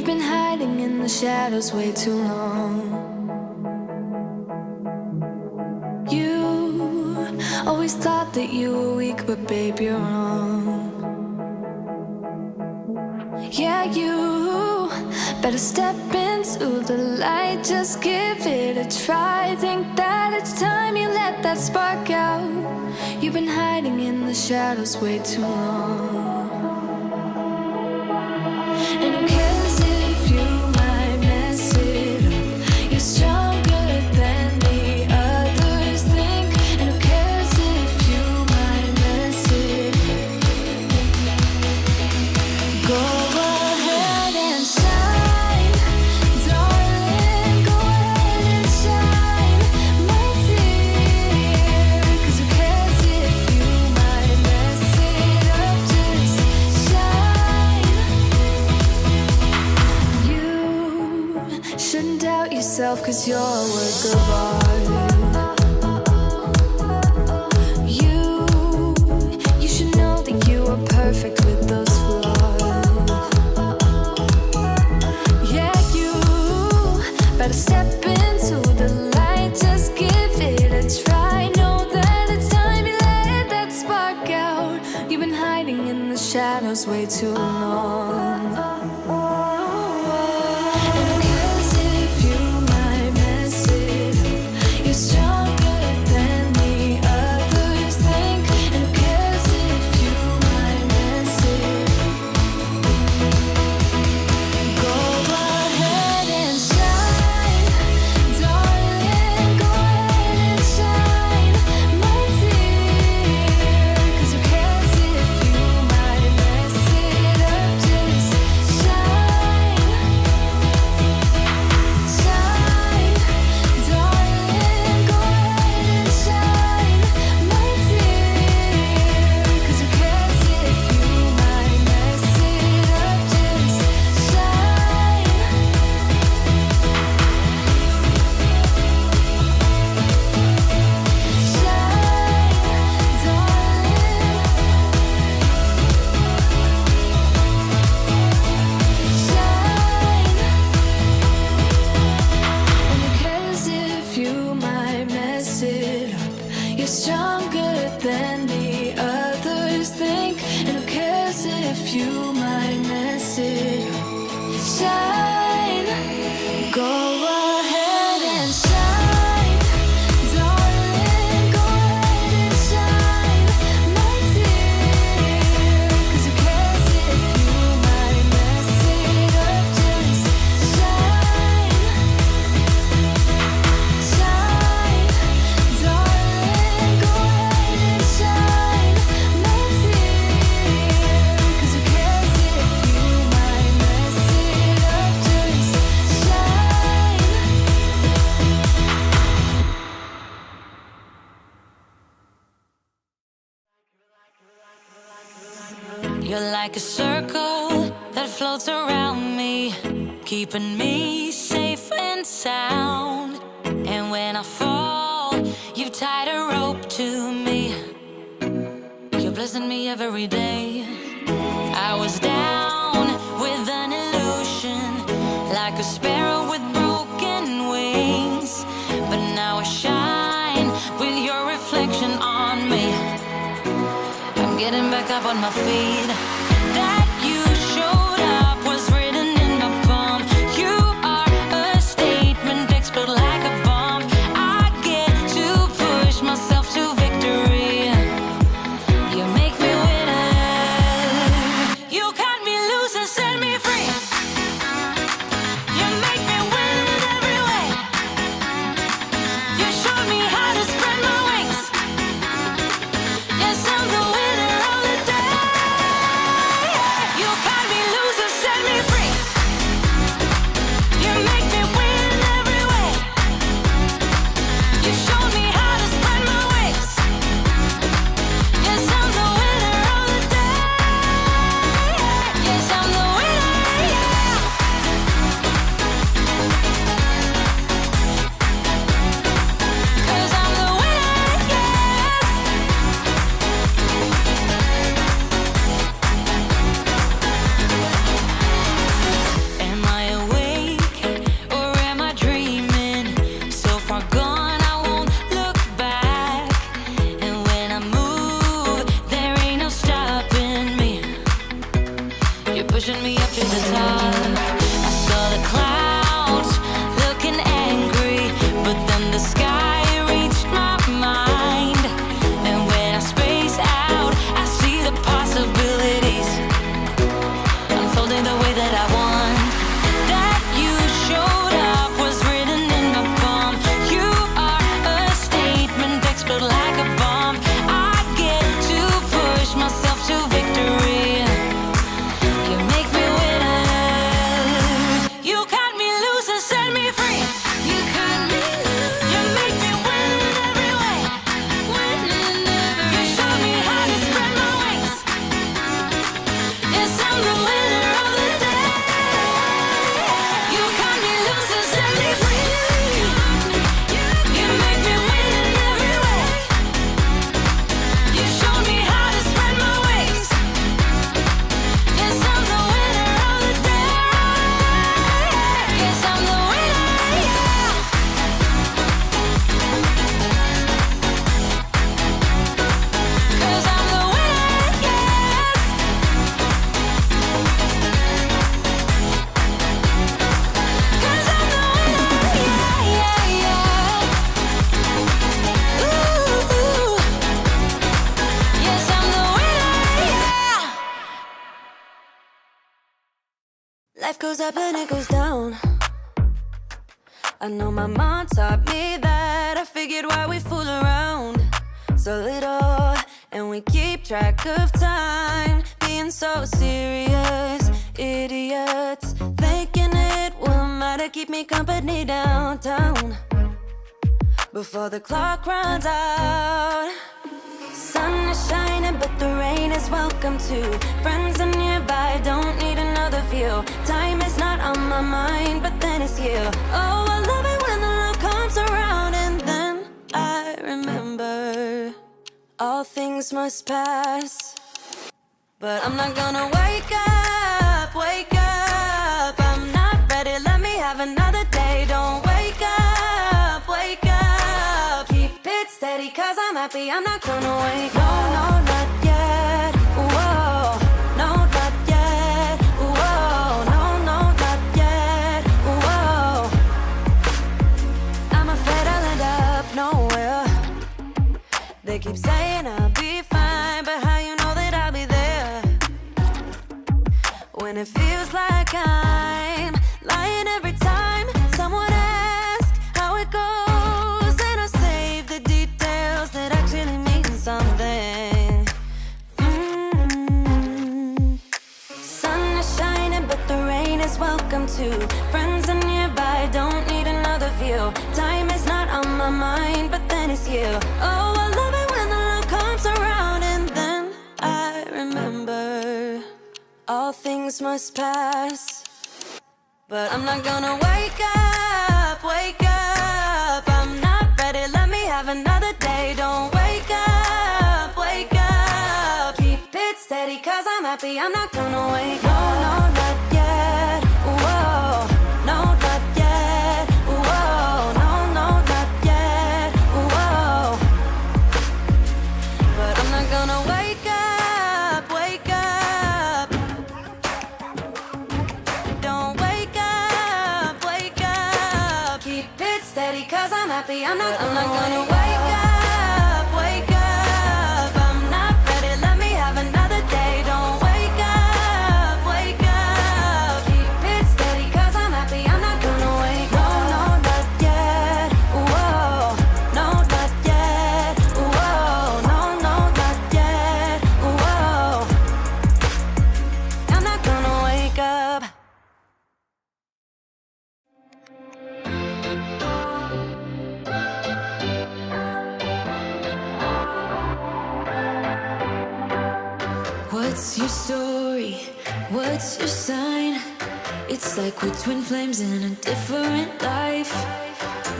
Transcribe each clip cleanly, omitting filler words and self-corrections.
been hiding in the shadows way too long. You always thought that you were weak, but babe, you're wrong. Yeah, you better step into the light, just give it a try. Think that it's time you let that spark out. You've been hiding in the shadows way too long. And who cares if you might mess it up? You're stronger than the others think. And who cares if you might mess it up? Go ahead and shine, darling. Go ahead and shine, my dear. 'Cause who cares if you might mess it up? Just shine. You shouldn't doubt yourself, 'cause you're a work of art. You should know that you are perfect with those flaws. Yeah, you better step into the light, just give it a try. Know that it's time you let that spark out. You've been hiding in the shadows way too long. And who cares if you might mess it up? You're stronger than the others think. And who cares if you might mess it up? Go ahead and shine, darling. Go ahead and shine, my dear. 'Cause who cares if you might mess it up? Just shine, shine, darling. Go ahead and shine, my dear. 'Cause who cares if you might mess it up? Just shine. You're stronger than the others think. And who cares if you might mess it up? Shine. Go ahead and shine, darling. Go ahead and shine, my dear. 'Cause who cares if you might mess it up? Just shine, shine, darling. Go ahead and shine, my dear. 'Cause who cares if you might mess it up? Just shine. You're like a circle that floats around me, keeping me safe and sound. And when I fall, you've tied a rope to me. You're blessing me every day. I was down with an illusion, like a sparrow with broken wings. But now I shine with your reflection on me. I'm getting back up on my feet. That you showed up was written in my palm. You are a statement, explode like a bomb. I get to push myself to victory. You make me winner. You cut me loose and set me free. You make me win in every way. You showed me how to spread my wings. Yes, I'm the winner of the day. goes up and it goes down. I know my mom taught me that. I figured why we fool around so little, and we keep track of time, being so serious. Idiots thinking it will matter, keep me company downtown before the clock runs out. Sun is shining, but the rain is welcome too. Friends are nearby, don't need another view. Time is not on my mind, but then it's you. Oh, I love it when the love comes around, and then I remember all things must pass. But I'm not gonna wake up, wake up. I'm not ready, let me have another day. Don't wake up, wake up. Keep it steady, cause I'm happy, I'm not gonna wake up. No, no, not yet, whoa. No, not yet, whoa. No, no, not yet, whoa. I'm afraid I'll end up nowhere. They keep saying I'll be fine, but how you know that I'll be there when it feels like I'm lying every time someone asks how it goes, and I save the details that actually mean something. Sun is shining, but the rain is welcome too. Friends are nearby, don't need another view. Time is not on my mind, but then it's you. Oh, I love it when the love comes around, and then I remember all things must pass. But I'm not gonna wake up, wake up. I'm not ready, let me have another day. Don't wake up, wake up. Keep it steady, cause I'm happy, I'm not gonna wake up. No, no, not yet, whoa. No, not yet, whoa. No, no, not yet, whoa. But I'm not gonna wake up, wake up. Don't wake up, wake up. Keep it steady, cause I'm happy, I'm not gonna wake up, wake up. I'm not ready, let me have another day. Don't wake up, wake up. Keep it steady, cause I'm happy, I'm not gonna wake up. No, no, not yet, whoa. No, not yet, whoa. No, no, not yet, whoa. I'm not gonna wake up. What's your story? What's your sign? It's like we're twin flames in a different life.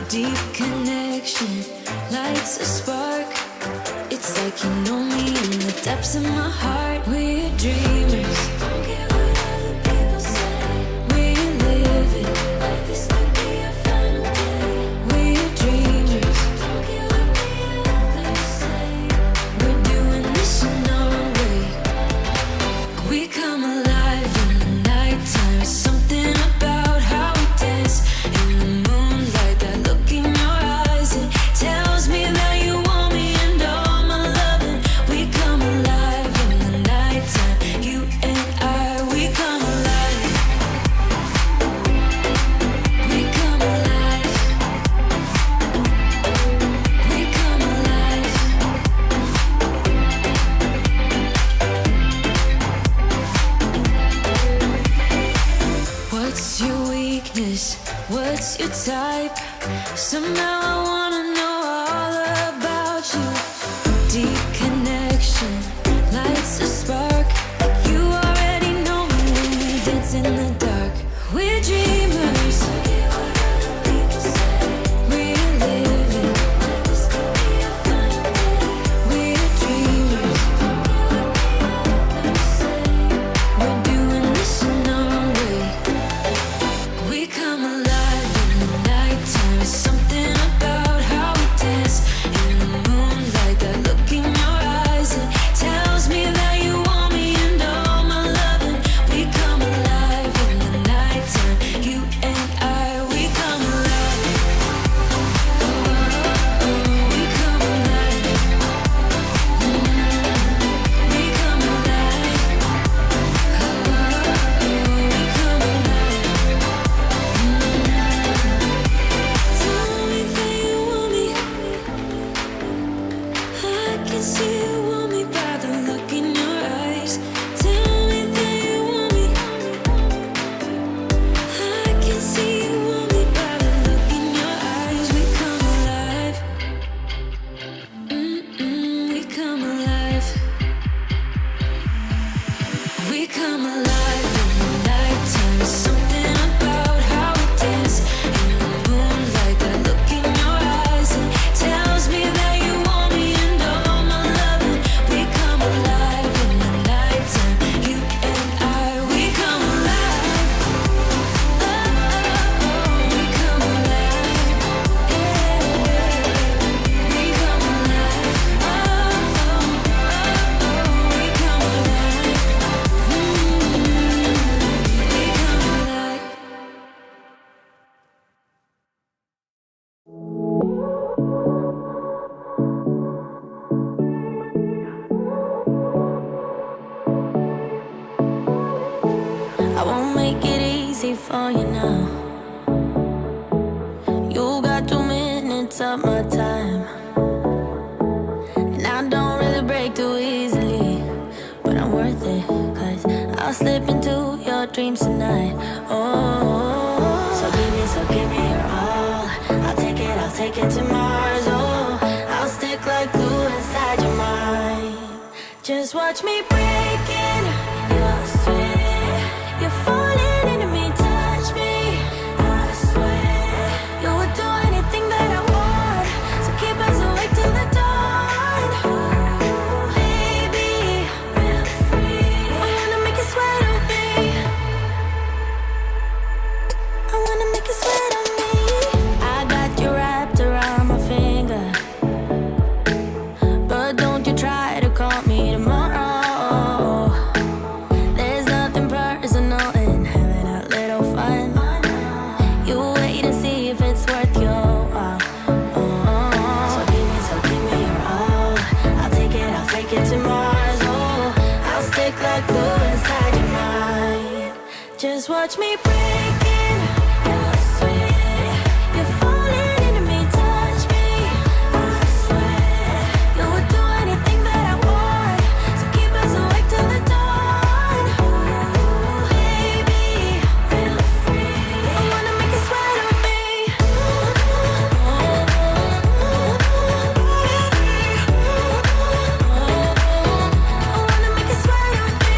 Deep connection lights a spark. It's like you know me in the depths of my heart. We're dreamers. Don't care what other people say. We're living like this could be our final day. We're dreamers. Don't care what the others say. We're doing this in our way. We come alive in the nighttime. Something about how we dance in the moonlight. That look in your eyes, it tells me that you want me and all my loving. We come alive in the nighttime. You and I, we come alive. We come alive. We come alive. What's your weakness? What's your type? Somehow I wanna know all about you. Deep connection lights a spark. You already know me when we dance in the dark. We're dreamers. We're living. We're dreamers. We're doing this in our way. We come alive in the nighttime. Something about now. You got 2 minutes of my time, and I don't really break too easily, but I'm worth it, 'cause I'll slip into your dreams tonight. Oh, so give me your all. I'll take it to Mars. Oh, I'll stick like glue inside your mind. Just watch me breaking your sweat. You're falling into me, touch me. I swear you would do anything that I want, so keep us awake till the dawn. Baby, feel free. I wanna make you sweat on me. I wanna make you sweat on me. I got you wrapped around my finger, but don't you try to call me tomorrow. There's nothing personal in having a little fun. You wait and see if it's worth your while. So give me your all. I'll take it to Mars. Oh, I'll stick like glue inside your mind. Just watch me breaking your sweat. You're falling into me, touch me. I swear you would do anything that I want, so keep us awake till the dawn. Baby, feel free. I wanna make you sweat on me. I wanna make you sweat on me.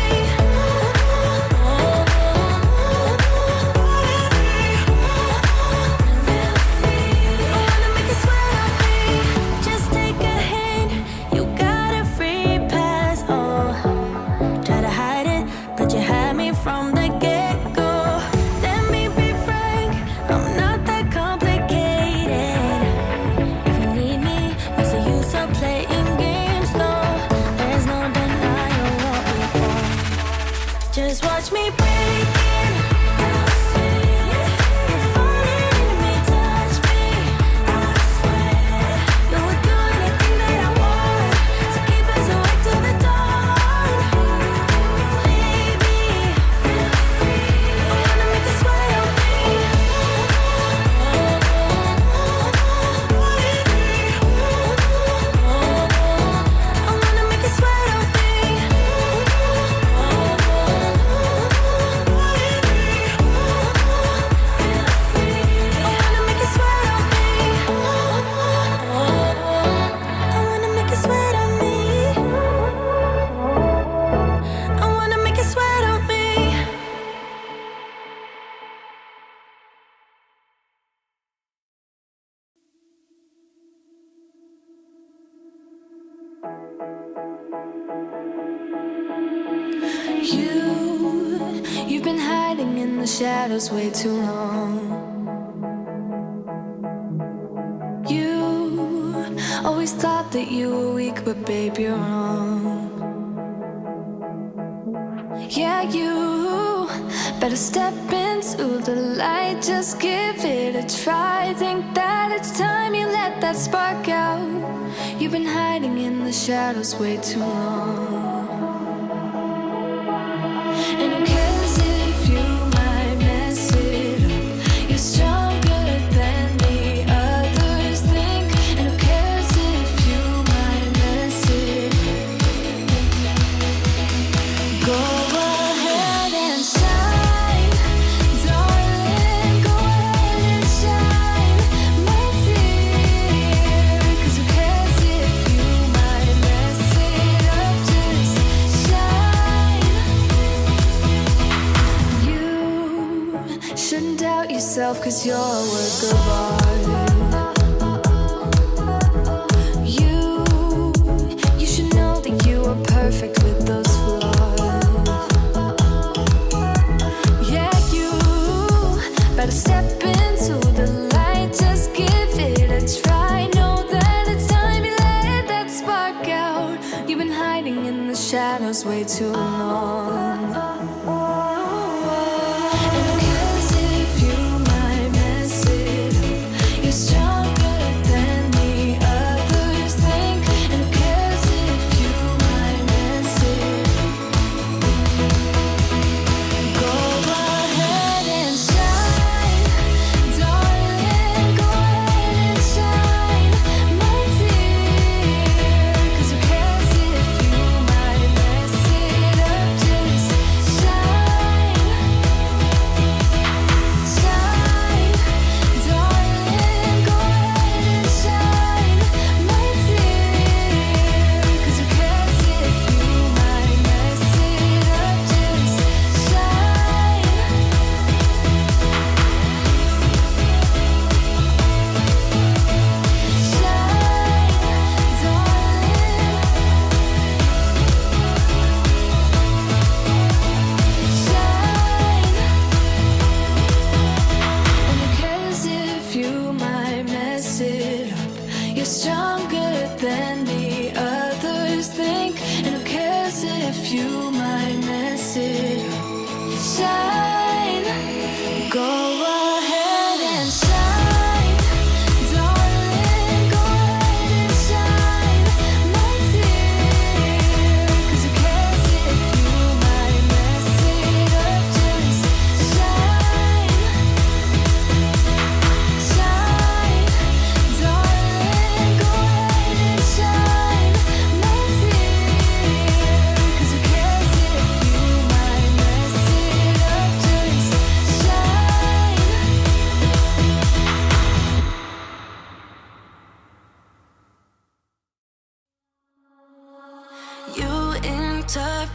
Feel free. I wanna make you sweat on me. Just take a hint, you got a free pass. Oh, try to hide it, but you had me from the get-go. Let me be frank, I'm not that complicated. If you need me, what's the use of playing games though? There's no denying what we want. Just watch me breaking your sweat. You're falling into me, touch me. I swear you would do anything that I want, so keep us awake till the dawn. Baby, feel free. I wanna make you sweat on me. I wanna make you sweat on me. You've been hiding in the shadows way too long. You always thought that you were weak, but babe, you're wrong. Yeah, you better step into the light, just give it a try. Think that it's time you let that spark out. You've been hiding in the shadows way too long. And who cares if you might mess it up? You're stronger than the others think. And who cares if you might mess it up? Go ahead and shine, darling. Go ahead and shine, my dear. 'Cause who cares if you might mess it up? Just shine. You shouldn't doubt yourself, 'cause you're a work of art. You should know that you are perfect with those flaws. Yeah, you better step into the light, just give it a try. Know that it's time you let that spark out. You've been hiding in the shadows way too long. And who cares if you might mess it up? You're stronger than the others think. And who cares if you might mess it up? Go ahead and shine.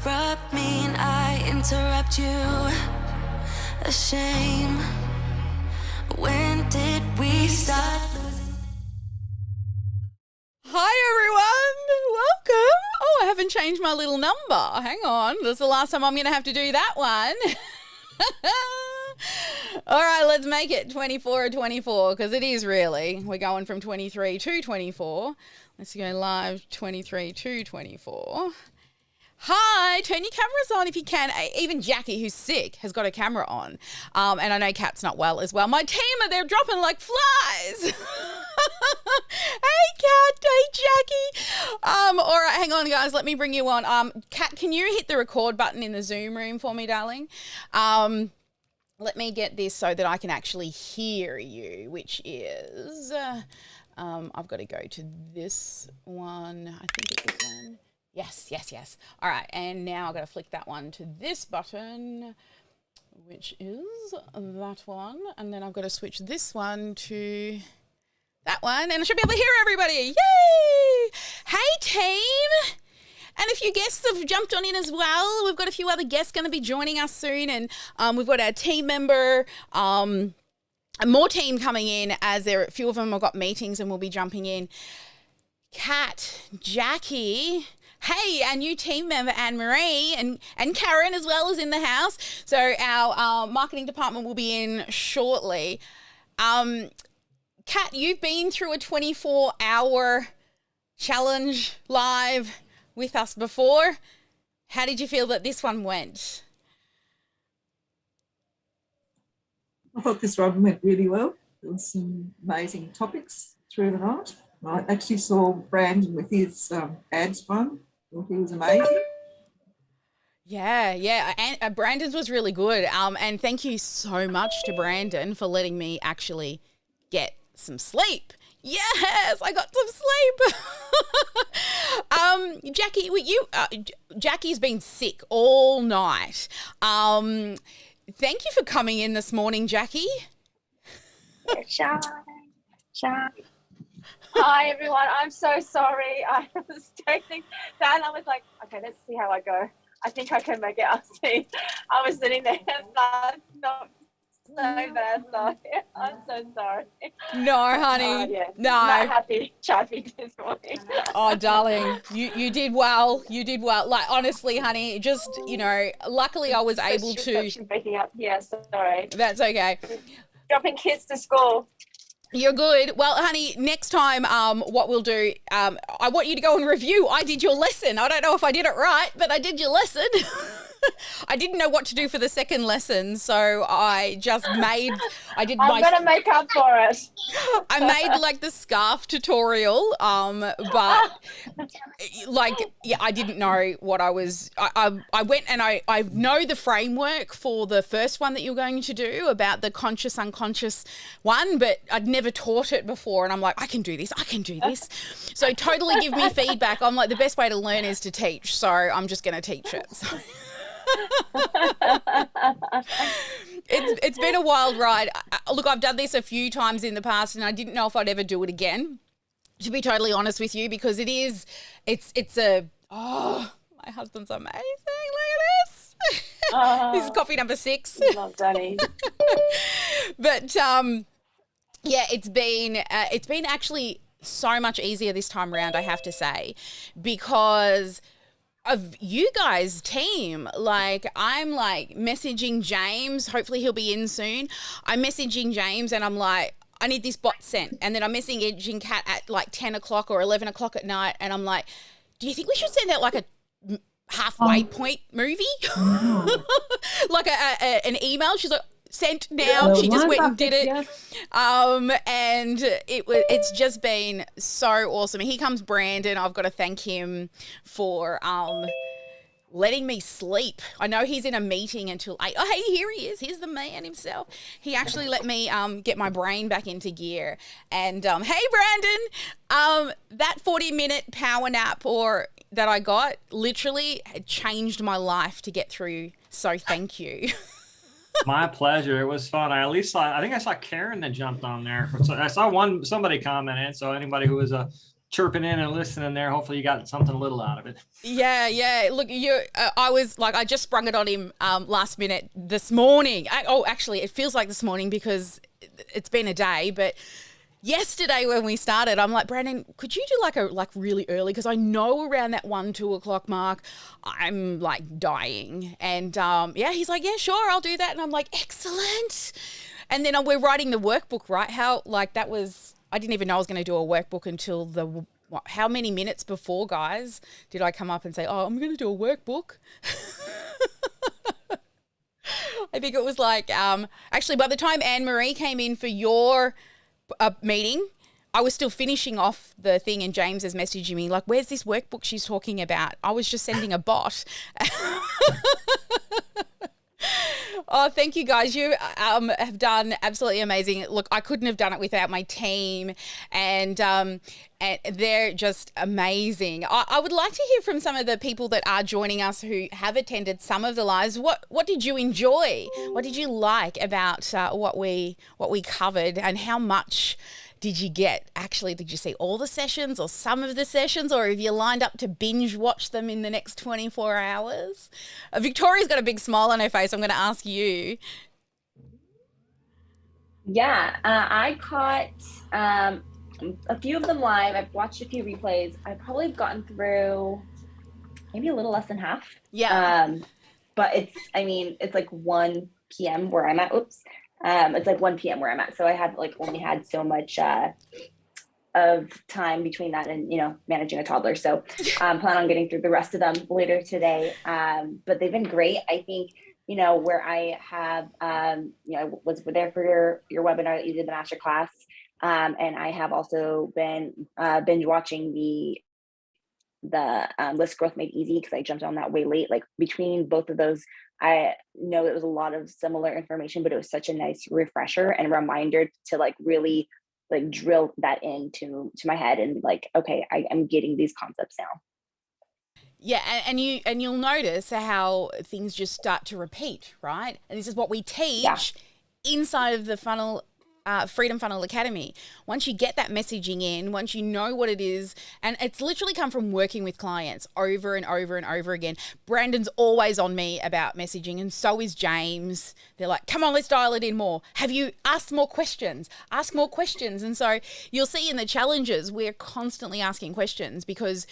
disrupt me and I interrupt you. A shame. When did we start losing? Hi everyone, welcome. Oh, I haven't changed my little number. Hang on, that's the last time I'm going to have to do that one. All right, let's make it 24 or 24 because it is really. We're going from 23 to 24. Let's go live 23 to 24. Hi, turn your cameras on if you can. Even Jackie, who's sick, has got a camera on. And I know Kat's not well as well. My team, they're dropping like flies. Hey, Kat. Hey, Jackie. All right, hang on, guys. Let me bring you on. Kat, can you hit the record button in the Zoom room for me, darling? Let me get this so that I can actually hear you, which is... I've got to go to this one. I think it's this one. Yes. All right, and now I've got to flick that one to this button, which is that one. And then I've got to switch this one to that one, and I should be able to hear everybody. Yay! Hey, team! And a few guests have jumped on in as well. We've got a few other guests going to be joining us soon, and we've got our team member, more team coming in as a few of them have got meetings and will be jumping in. Kat, Jackie... Hey, our new team member, Anne-Marie, and Karen as well is in the house. So our marketing department will be in shortly. Kat, you've been through a 24-hour challenge live with us before. How did you feel that this one went? I thought this one went really well. There was some amazing topics through the night. I actually saw Brandon with his ads one. I thought he was amazing. Yeah. And Brandon's was really good. And thank you so much to Brandon for letting me actually get some sleep. Yes, I got some sleep. Jackie, Jackie's been sick all night. Thank you for coming in this morning, Jackie. Shy. Hi everyone, I'm so sorry. I was taking that and I was like, okay, let's see how I go. I think I can make it. I'll see. I was sitting there and that's not so bad. Sorry. I'm so sorry. No, honey. Yeah. No. Not happy chatting this morning. Oh, darling, you did well. You did well. Like, honestly, honey, just, luckily I was able to. Breaking up. Yeah, sorry. That's okay. Dropping kids to school. You're good. Well, honey, next time, what we'll do, I want you to go and review. I did your lesson. I don't know if I did it right, but I did your lesson. I didn't know what to do for the second lesson, so I just made. I'm gonna make up for it. I made like the scarf tutorial, but I didn't know what I was. I went and I know the framework for the first one that you're going to do about the conscious unconscious one, but I'd never taught it before, and I'm like, I can do this. So totally give me feedback. I'm like, the best way to learn is to teach, so I'm just going to teach it. So. It's been a wild ride. Look, I've done this a few times in the past and I didn't know if I'd ever do it again, to be totally honest with you, because my husband's amazing. Look at this. This is coffee number 6. Love Danny. But it's been actually so much easier this time around, I have to say, because of you guys' team. Like, I'm like messaging James, hopefully he'll be in soon. I'm messaging James and I'm like, I need this bot sent. And then I'm messaging Kat at like 10 o'clock or 11 o'clock at night. And I'm like, do you think we should send out like a halfway point movie? Like an email? She's like, sent now. She just went and did it. And it's just been so awesome. Here comes Brandon. I've got to thank him for letting me sleep. I know he's in a meeting until 8. Oh, hey, here he is. Here's the man himself. He actually let me get my brain back into gear. And hey, Brandon, that 40-minute power nap that I got literally changed my life to get through. So thank you. My pleasure. It was fun. I think I saw Karen that jumped on there. I saw somebody commented. So anybody who was a chirping in and listening there. Hopefully you got something little out of it. Yeah. Look, I was like, I just sprung it on him last minute this morning. Actually, it feels like this morning because it's been a day, but yesterday when we started, I'm like, Brandon, could you do like really early? Because I know around that 1-2 o'clock mark, I'm like dying. And he's like, yeah, sure, I'll do that. And I'm like, excellent. And then we're writing the workbook, right? I didn't even know I was going to do a workbook until how many minutes before, guys, did I come up and say, oh, I'm going to do a workbook? I think it was like, actually, by the time Anne-Marie came in for your meeting, I was still finishing off the thing, and James is messaging me like, where's this workbook she's talking about? I was just sending a bot. Oh, thank you guys. You have done absolutely amazing. Look, I couldn't have done it without my team, and they're just amazing. I would like to hear from some of the people that are joining us who have attended some of the lives. What did you enjoy? What did you like about what we covered, and how much did you get? Actually, did you see all the sessions or some of the sessions, or have you lined up to binge watch them in the next 24 hours? Victoria's got a big smile on her face. I'm going to ask you. Yeah, I caught a few of them live. I've watched a few replays. I've probably gotten through maybe a little less than half. Yeah. But it's like 1 p.m. where I'm at. Oops. It's like 1 p.m. where I'm at. So I have only had so much of time between that and, managing a toddler. So plan on getting through the rest of them later today. But they've been great. I think, where I have, I was there for your webinar that you did, the masterclass. And I have also been binge watching the List Growth Made Easy, because I jumped on that way late. Like between both of those, I know it was a lot of similar information, but it was such a nice refresher and reminder to really drill that into my head and okay, I am getting these concepts now. Yeah, and you'll notice how things just start to repeat, right? And this is what we teach inside of the funnel. Freedom Funnel Academy. Once you get that messaging in, once you know what it is, and it's literally come from working with clients over and over and over again. Brandon's always on me about messaging, and so is James. They're like, come on, let's dial it in more. Have you asked more questions? Ask more questions. And so you'll see in the challenges, we're constantly asking questions because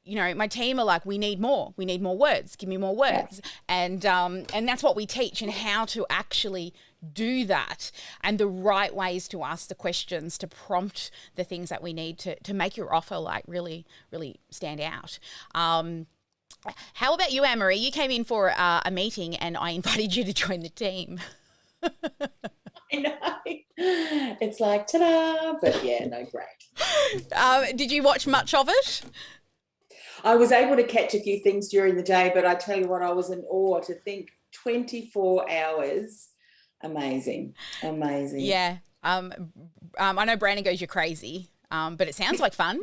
my team are like, we need more words, give me more words. And that's what we teach, and how to actually do that, and the right ways to ask the questions to prompt the things that we need to make your offer really, really stand out. How about you, Anne-Marie? You came in for a meeting and I invited you to join the team. I know. It's like, ta-da, but yeah, no, great. Did you watch much of it? I was able to catch a few things during the day, but I tell you what, I was in awe to think 24 hours. Amazing. Yeah. I know Brandon goes, you're crazy. But it sounds like fun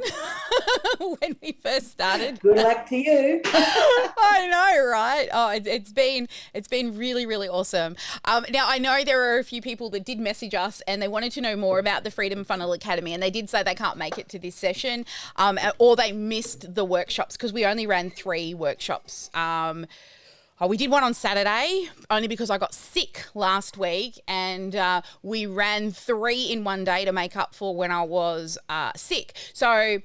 when we first started. Good luck to you. I know, right? Oh, it's been really, really awesome. Now, I know there are a few people that did message us and they wanted to know more about the Freedom Funnel Academy, and they did say they can't make it to this session, or they missed the workshops because we only ran 3 workshops. We did one on Saturday only because I got sick last week, and we ran 3 in one day to make up for when I was sick. So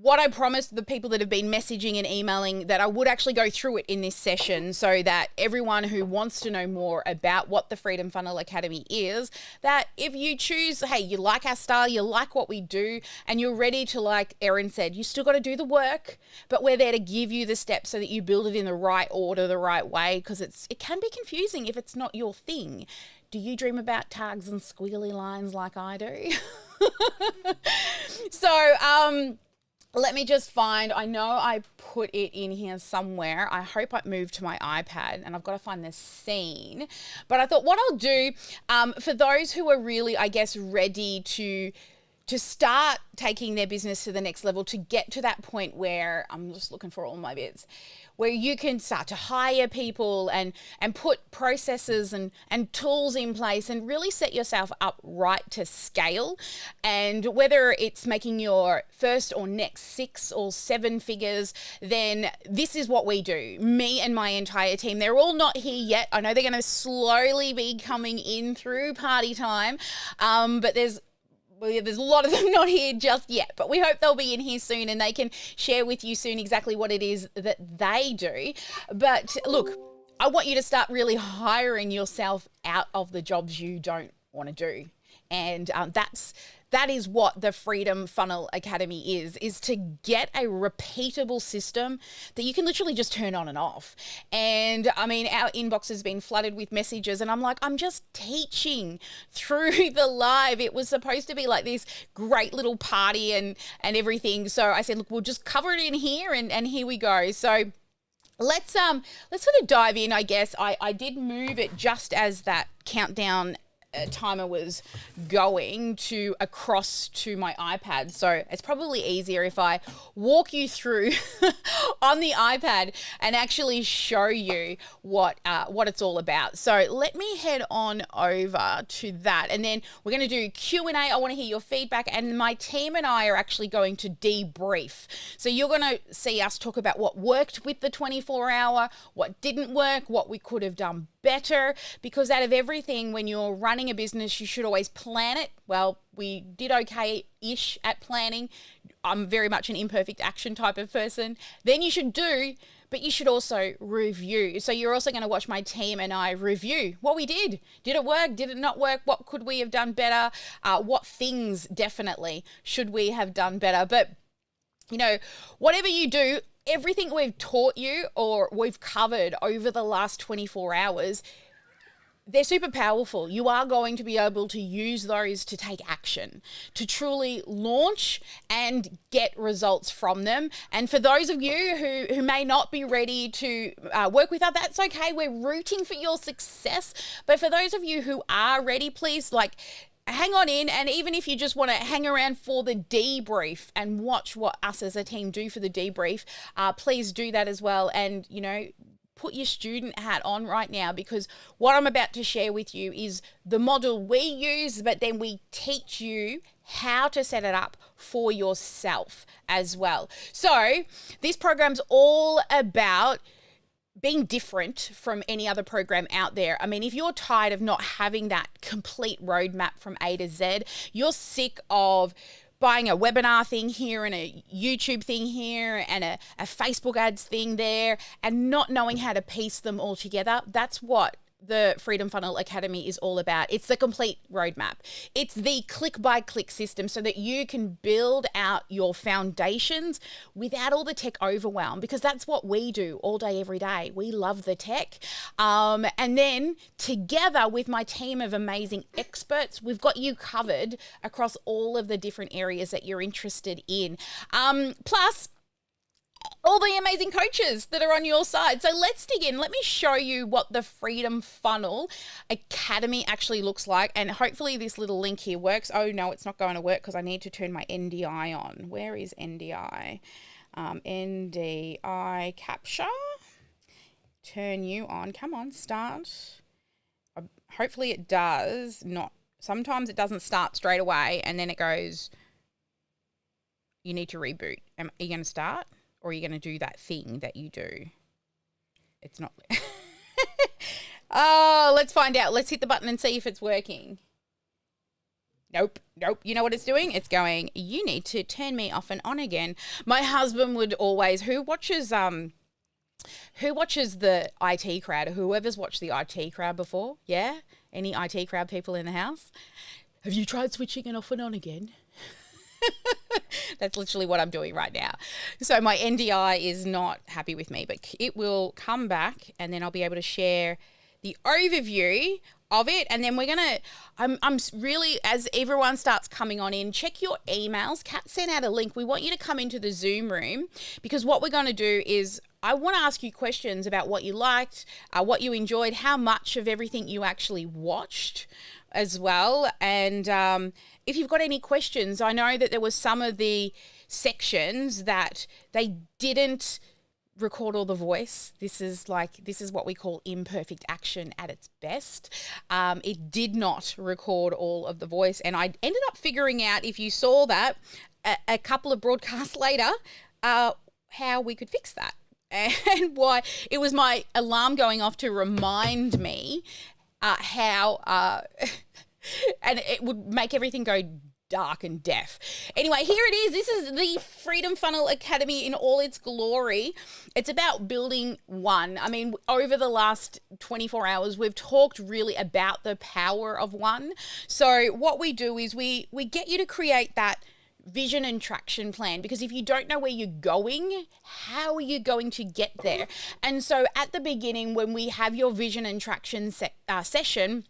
what I promised the people that have been messaging and emailing, that I would actually go through it in this session so that everyone who wants to know more about what the Freedom Funnel Academy is, that if you choose, hey, you like our style, you like what we do, and you're ready to, like Erin said, you still got to do the work, but we're there to give you the steps so that you build it in the right order, the right way, because it can be confusing if it's not your thing. Do you dream about tags and squiggly lines like I do? So, let me just find, I know I put it in here somewhere. I hope I moved to my iPad, and I've got to find the scene. But I thought what I'll do, for those who are really, I guess, ready to to start taking their business to the next level, to get to that point where I'm just looking for all my bits, where you can start to hire people and put processes and tools in place and really set yourself up right to scale. And whether it's making your first or next 6 or 7 figures, then this is what we do. Me and my entire team, they're all not here yet. I know they're going to slowly be coming in through party time, but there's a lot of them not here just yet, but we hope they'll be in here soon and they can share with you soon exactly what it is that they do. But look, I want you to start really hiring yourself out of the jobs you don't want to do. And that is what the Freedom Funnel Academy is to get a repeatable system that you can literally just turn on and off. And I mean, our inbox has been flooded with messages and I'm like, I'm just teaching through the live. It was supposed to be like this great little party and everything. So I said, look, we'll just cover it in here and here we go. So let's sort of dive in, I guess. I did move it just as that countdown timer was going to across to my iPad. So it's probably easier if I walk you through on the iPad and actually show you what it's all about. So let me head on over to that. And then we're going to do Q&A. I want to hear your feedback. And my team and I are actually going to debrief. So you're going to see us talk about what worked with the 24-hour, what didn't work, what we could have done better, because out of everything, when you're running a business, you should always plan it. Well, we did okay-ish at planning. I'm very much an imperfect action type of person. Then you should do, but you should also review. So you're also going to watch my team and I review what we did. Did it work? Did it not work? What could we have done better? What things definitely should we have done better? But, you know, whatever you do, everything we've taught you or we've covered over the last 24 hours, they're super powerful. You are going to be able to use those to take action, to truly launch and get results from them. And for those of you who may not be ready to work with us, that's okay. We're rooting for your success. But for those of you who are ready, please hang on in, and even if you just want to hang around for the debrief and watch what us as a team do for the debrief, please do that as well. And, you know, put your student hat on right now, because what I'm about to share with you is the model we use, but then we teach you how to set it up for yourself as well. So this program's all about being different from any other program out there. I mean, if you're tired of not having that complete roadmap from A to Z, you're sick of buying a webinar thing here and a YouTube thing here and a Facebook ads thing there and not knowing how to piece them all together, that's what the Freedom Funnel Academy is all about. It's the complete roadmap. It's the click-by-click system so that you can build out your foundations without all the tech overwhelm, because that's what we do all day, every day. We love the tech. And then together with my team of amazing experts, we've got you covered across all of the different areas that you're interested in. Plus, all the amazing coaches that are on your side. So let's dig in. Let me show you what the Freedom Funnel Academy actually looks like. And hopefully this little link here works. Oh no, it's not going to work because I need to turn my NDI on. Where is NDI? NDI capture. Turn you on. Come on, start. Hopefully it does not. Sometimes it doesn't start straight away and then it goes, you need to reboot. Are you going to start? Or are you going to do that thing that you do? It's not. Oh, let's find out. Let's hit the button and see if it's working. Nope. You know what it's doing? It's going, you need to turn me off and on again. My husband would always, who watches the IT crowd? Whoever's watched the IT crowd before? Yeah? Any IT crowd people in the house? Have you tried switching it off and on again? That's literally what I'm doing right now. So my NDI is not happy with me, but it will come back and then I'll be able to share the overview of it. And then we're going to, I'm really, as everyone starts coming on in, check your emails. Kat sent out a link. We want you to come into the Zoom room, because what we're going to do is I want to ask you questions about what you liked, what you enjoyed, how much of everything you actually watched. as well. And if you've got any questions, I know that there was some of the sections that they didn't record all the voice. This is what we call imperfect action at its best. It did not record all of the voice, and I ended up figuring out, if you saw that a couple of broadcasts later, how we could fix that, and why it was my alarm going off to remind me how and it would make everything go dark and deaf. Anyway, here it is. This is the Freedom Funnel Academy in all its glory. It's about building one. I mean, over the last 24 hours, we've talked really about the power of one. So what we do is we get you to create that vision and traction plan, because if you don't know where you're going, how are you going to get there? And so at the beginning, when we have your vision and traction session,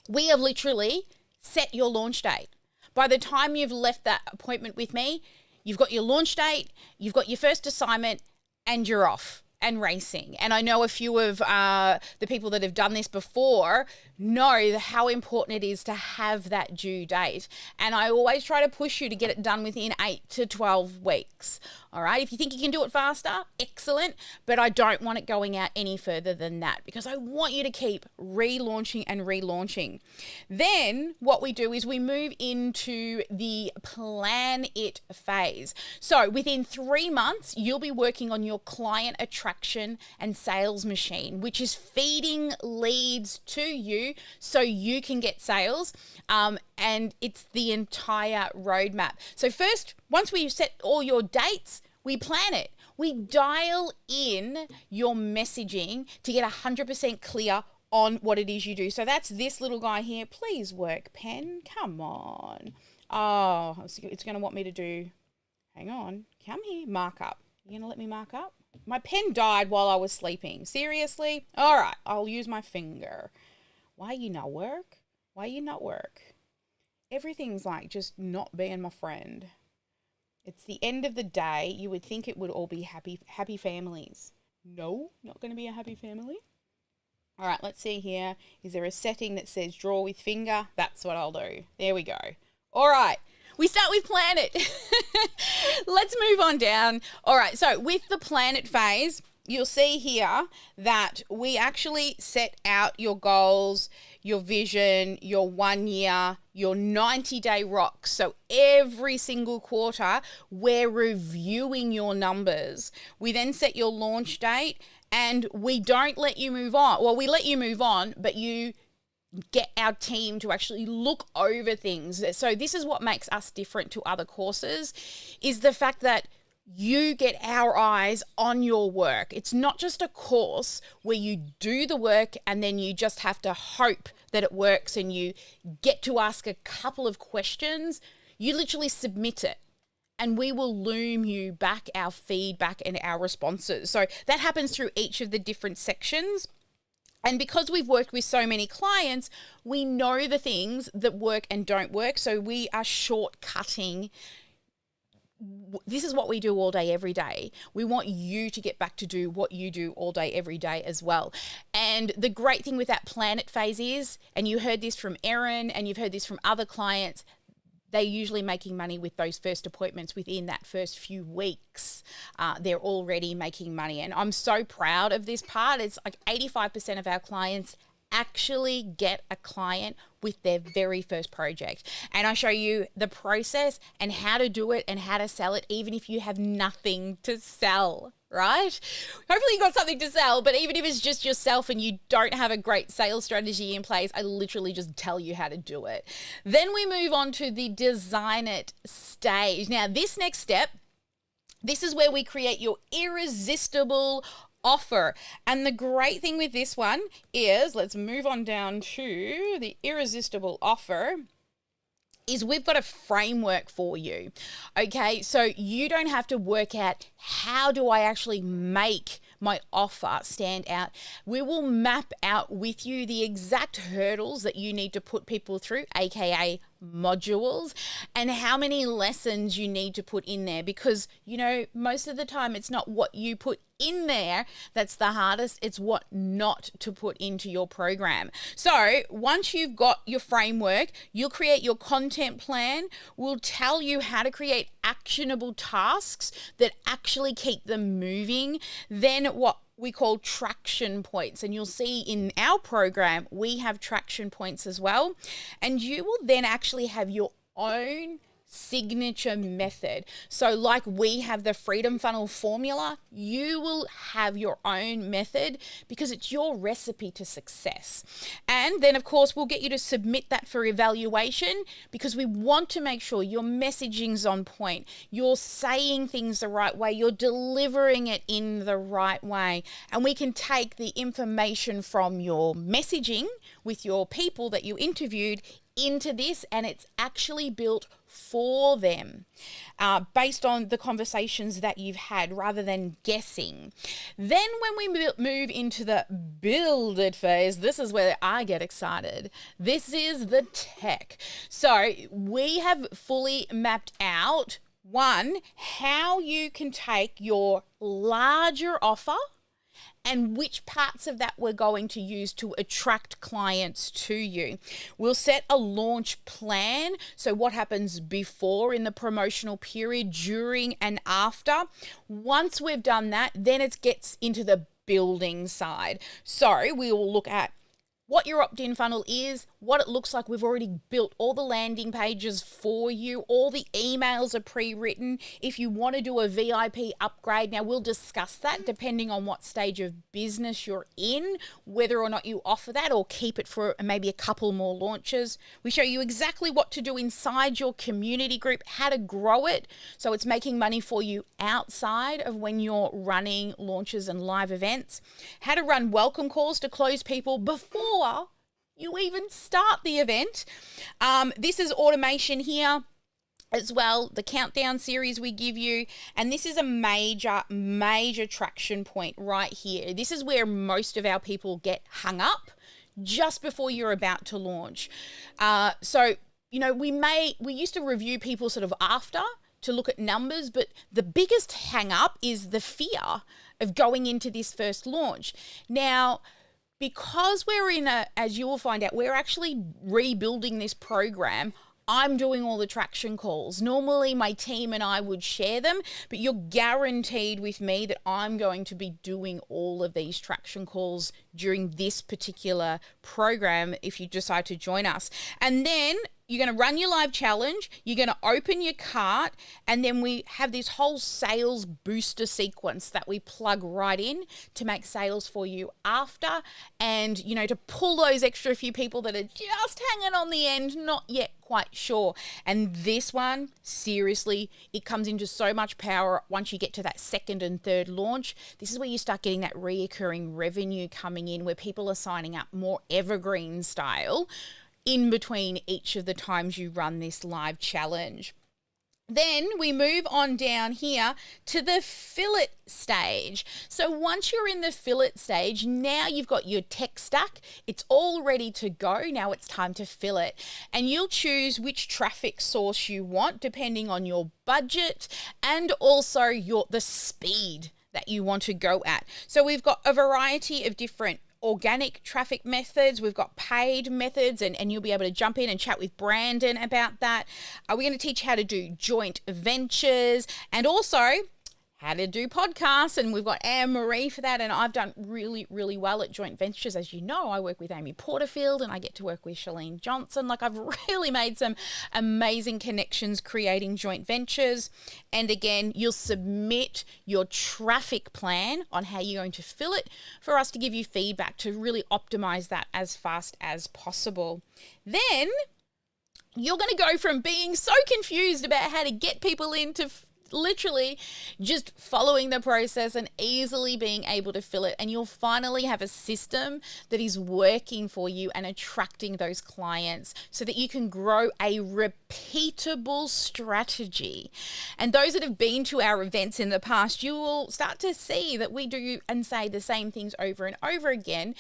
we have literally set your launch date. By the time you've left that appointment with me, you've got your launch date, you've got your first assignment, and you're off and racing. And I know a few of the people that have done this before know how important it is to have that due date. And I always try to push you to get it done within 8 to 12 weeks. All right. If you think you can do it faster, excellent. But I don't want it going out any further than that, because I want you to keep relaunching and relaunching. Then what we do is we move into the plan it phase. So within 3 months, you'll be working on your client attraction and sales machine, which is feeding leads to you so you can get sales. And it's the entire roadmap. So first, once we set all your dates, we plan it. We dial in your messaging to get 100% clear on what it is you do. So that's this little guy here. Please work, pen. Come on. Oh, it's going to want me to do, hang on, come here, mark up. You going to let me mark up? My pen died while I was sleeping. Seriously? All right, I'll use my finger. Why you not work? Why you not work? Everything's like just not being my friend. It's the end of the day. You would think it would all be happy families. No, not going to be a happy family. All right, let's see here. Is there a setting that says draw with finger? That's what I'll do. There we go. All right. We start with planet. Let's move on down. All right. So with the planet phase, you'll see here that we actually set out your goals, your vision, your 1 year, your 90-day rocks. So every single quarter, we're reviewing your numbers. We then set your launch date, and we don't let you move on. Well, we let you move on, but you get our team to actually look over things. So this is what makes us different to other courses, is the fact that you get our eyes on your work. It's not just a course where you do the work and then you just have to hope that it works and you get to ask a couple of questions. You literally submit it, and we will loom you back our feedback and our responses. So that happens through each of the different sections. And because we've worked with so many clients, we know the things that work and don't work. So we are shortcutting. This is what we do all day, every day. We want you to get back to do what you do all day, every day as well. And the great thing with that planet phase is, and you heard this from Erin and you've heard this from other clients, they're usually making money with those first appointments within that first few weeks. They're already making money. And I'm so proud of this part. It's like 85% of our clients actually get a client with their very first project. And I show you the process and how to do it and how to sell it, even if you have nothing to sell, right? Hopefully you got something to sell, but even if it's just yourself and you don't have a great sales strategy in place, I literally just tell you how to do it. Then we move on to the design it stage. Now, this next step, this is where we create your irresistible offer. And the great thing with this one is, let's move on down to the irresistible offer, is we've got a framework for you. Okay, so you don't have to work out how do I actually make my offer stand out. We will map out with you the exact hurdles that you need to put people through, aka modules and how many lessons you need to put in there, because, you know, most of the time it's not what you put in there that's the hardest, it's what not to put into your program. So once you've got your framework, you'll create your content plan. We'll tell you how to create actionable tasks that actually keep them moving. Then what we call traction points, and you'll see in our program we have traction points as well, and you will then actually have your own signature method. So like we have the Freedom Funnel formula, you will have your own method because it's your recipe to success. And then of course we'll get you to submit that for evaluation, because we want to make sure your messaging's on point, you're saying things the right way, you're delivering it in the right way, and we can take the information from your messaging with your people that you interviewed into this, and it's actually built for them based on the conversations that you've had rather than guessing. Then when we move into the build it phase, this is where I get excited. This is the tech. So we have fully mapped out, one, how you can take your larger offer and which parts of that we're going to use to attract clients to you. We'll set a launch plan. So what happens before in the promotional period, during and after. Once we've done that, then it gets into the building side. So we will look at what your opt-in funnel is, what it looks like. We've already built all the landing pages for you. All the emails are pre-written. If you want to do a VIP upgrade, now we'll discuss that depending on what stage of business you're in, whether or not you offer that or keep it for maybe a couple more launches. We show you exactly what to do inside your community group, how to grow it so it's making money for you outside of when you're running launches and live events, how to run welcome calls to close people before you even start the event. This is automation here as well, the countdown series we give you, and this is a major traction point right here. This is where most of our people get hung up just before you're about to launch. So, you know, we used to review people sort of after to look at numbers, but the biggest hang up is the fear of going into this first launch. Now, because we're as you will find out, we're actually rebuilding this program. I'm doing all the traction calls. Normally my team and I would share them, but you're guaranteed with me that I'm going to be doing all of these traction calls during this particular program if you decide to join us. And then you're going to run your live challenge, you're going to open your cart, and then we have this whole sales booster sequence that we plug right in to make sales for you after, and, you know, to pull those extra few people that are just hanging on the end, not yet quite sure. And this one, seriously, it comes into so much power once you get to that second and third launch. This is where you start getting that reoccurring revenue coming in, where people are signing up more evergreen style in between each of the times you run this live challenge. Then we move on down here to the fillet stage. So once you're in the fillet stage, now you've got your tech stack. It's all ready to go. Now it's time to fill it. And you'll choose which traffic source you want depending on your budget and also the speed that you want to go at. So we've got a variety of different organic traffic methods, we've got paid methods, and you'll be able to jump in and chat with Brandon about that. We're going to teach how to do joint ventures and also how to do podcasts, and we've got Anne-Marie for that, and I've done really, really well at joint ventures. As you know, I work with Amy Porterfield and I get to work with Shalene Johnson. Like, I've really made some amazing connections creating joint ventures. And again, you'll submit your traffic plan on how you're going to fill it for us to give you feedback to really optimize that as fast as possible. Then you're going to go from being so confused about how to get people into literally just following the process and easily being able to fill it, and you'll finally have a system that is working for you and attracting those clients so that you can grow a repeatable strategy. And those that have been to our events in the past, you will start to see that we do and say the same things over and over again.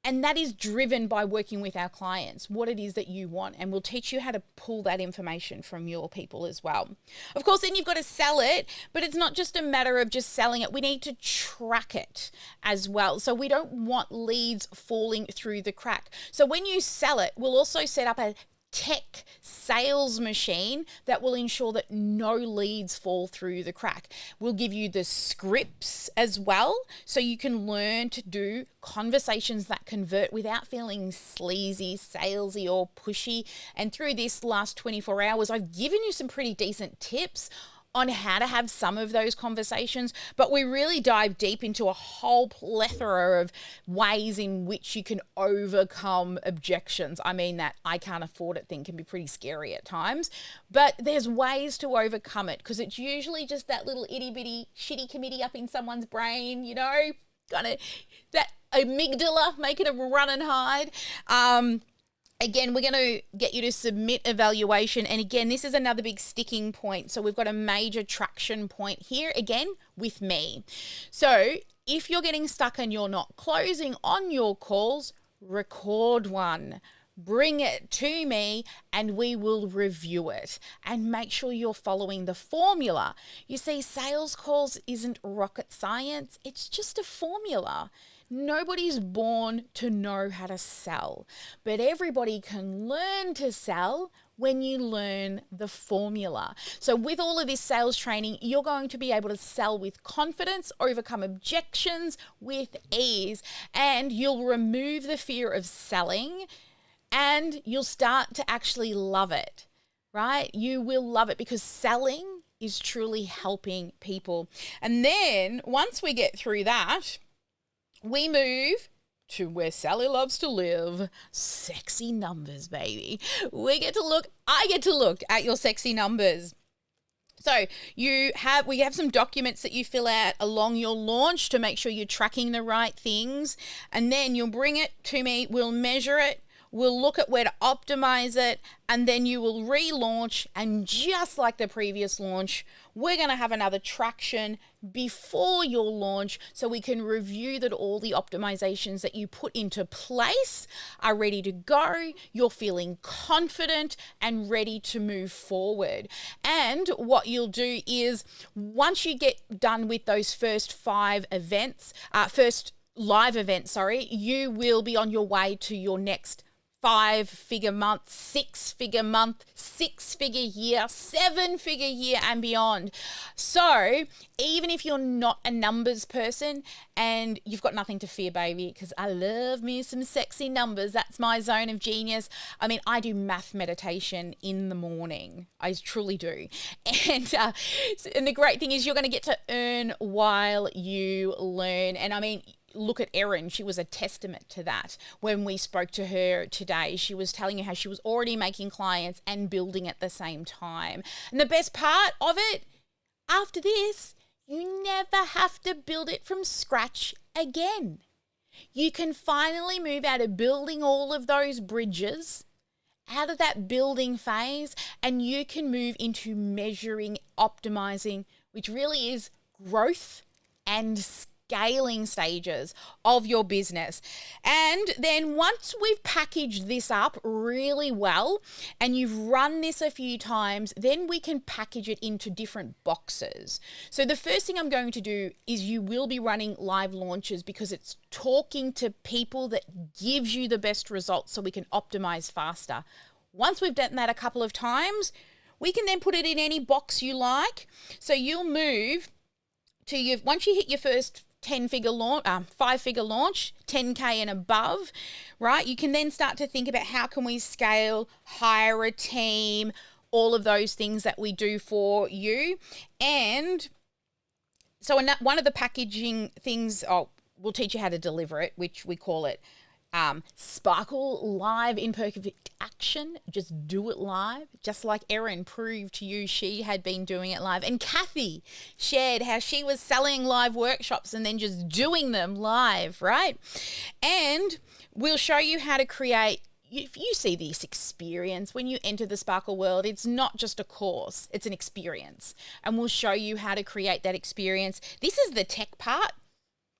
And that is driven by working with our clients, what it is that you want. And we'll teach you how to pull that information from your people as well. Of course, then you've got to sell it, but it's not just a matter of just selling it. We need to track it as well. So we don't want leads falling through the crack. So when you sell it, we'll also set up a tech sales machine that will ensure that no leads fall through the crack. We'll give you the scripts as well, so you can learn to do conversations that convert without feeling sleazy, salesy, or pushy. And through this last 24 hours, I've given you some pretty decent tips on how to have some of those conversations, but we really dive deep into a whole plethora of ways in which you can overcome objections. I mean, that I can't afford it thing can be pretty scary at times, but there's ways to overcome it, because it's usually just that little itty bitty shitty committee up in someone's brain, you know, kind of that amygdala making them run and hide. Again, we're going to get you to submit evaluation. And again, this is another big sticking point. So we've got a major traction point here, again, with me. So if you're getting stuck and you're not closing on your calls, record one. Bring it to me and we will review it, and make sure you're following the formula. You see, sales calls isn't rocket science. It's just a formula. Nobody's born to know how to sell, but everybody can learn to sell when you learn the formula. So with all of this sales training, you're going to be able to sell with confidence, overcome objections with ease, and you'll remove the fear of selling, and you'll start to actually love it, right? You will love it, because selling is truly helping people. And then once we get through that, we move to where Sally loves to live, sexy numbers, baby. I get to look at your sexy numbers. So we have some documents that you fill out along your launch to make sure you're tracking the right things. And then you'll bring it to me, we'll measure it, we'll look at where to optimize it, and then you will relaunch. And just like the previous launch, we're going to have another traction before your launch, so we can review that all the optimizations that you put into place are ready to go. You're feeling confident and ready to move forward. And what you'll do is, once you get done with those first live events, you will be on your way to your next 5-figure month, 6-figure month, 6-figure year, 7-figure year, and beyond. So even if you're not a numbers person, and you've got nothing to fear, baby, because I love me some sexy numbers. That's my zone of genius. I mean, I do math meditation in the morning. I truly do. And the great thing is, you're going to get to earn while you learn. And I mean, look at Erin. She was a testament to that. When we spoke to her today, she was telling you how she was already making clients and building at the same time. And the best part of it, after this, you never have to build it from scratch again. You can finally move out of building all of those bridges, out of that building phase, and you can move into measuring, optimizing, which really is growth and scaling stages of your business. And then once we've packaged this up really well and you've run this a few times, then we can package it into different boxes. So the first thing I'm going to do is, you will be running live launches, because it's talking to people that gives you the best results, so we can optimize faster. Once we've done that a couple of times, we can then put it in any box you like. So you'll move to once you hit your first 5-figure launch, 10K and above, right? You can then start to think about, how can we scale, hire a team, all of those things that we do for you. And so one of the packaging things, we'll teach you how to deliver it, which we call it Sparkle Live in Perfect Action. Just do it live, just like Erin proved to you she had been doing it live. And Kathy shared how she was selling live workshops and then just doing them live, right? And we'll show you how to create. If you see this experience when you enter the Sparkle world, it's not just a course, it's an experience. And we'll show you how to create that experience. This is the tech part.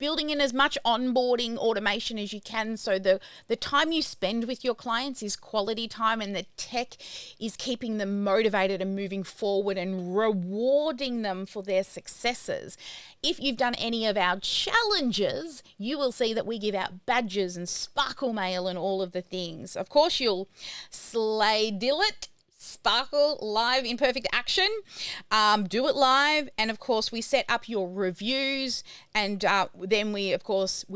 building in as much onboarding automation as you can, so the time you spend with your clients is quality time, and the tech is keeping them motivated and moving forward and rewarding them for their successes. If you've done any of our challenges, you will see that we give out badges and sparkle mail and all of the things. Of course, you'll slay Dillet Sparkle live in perfect action. Do it live, and of course we set up your reviews, and then we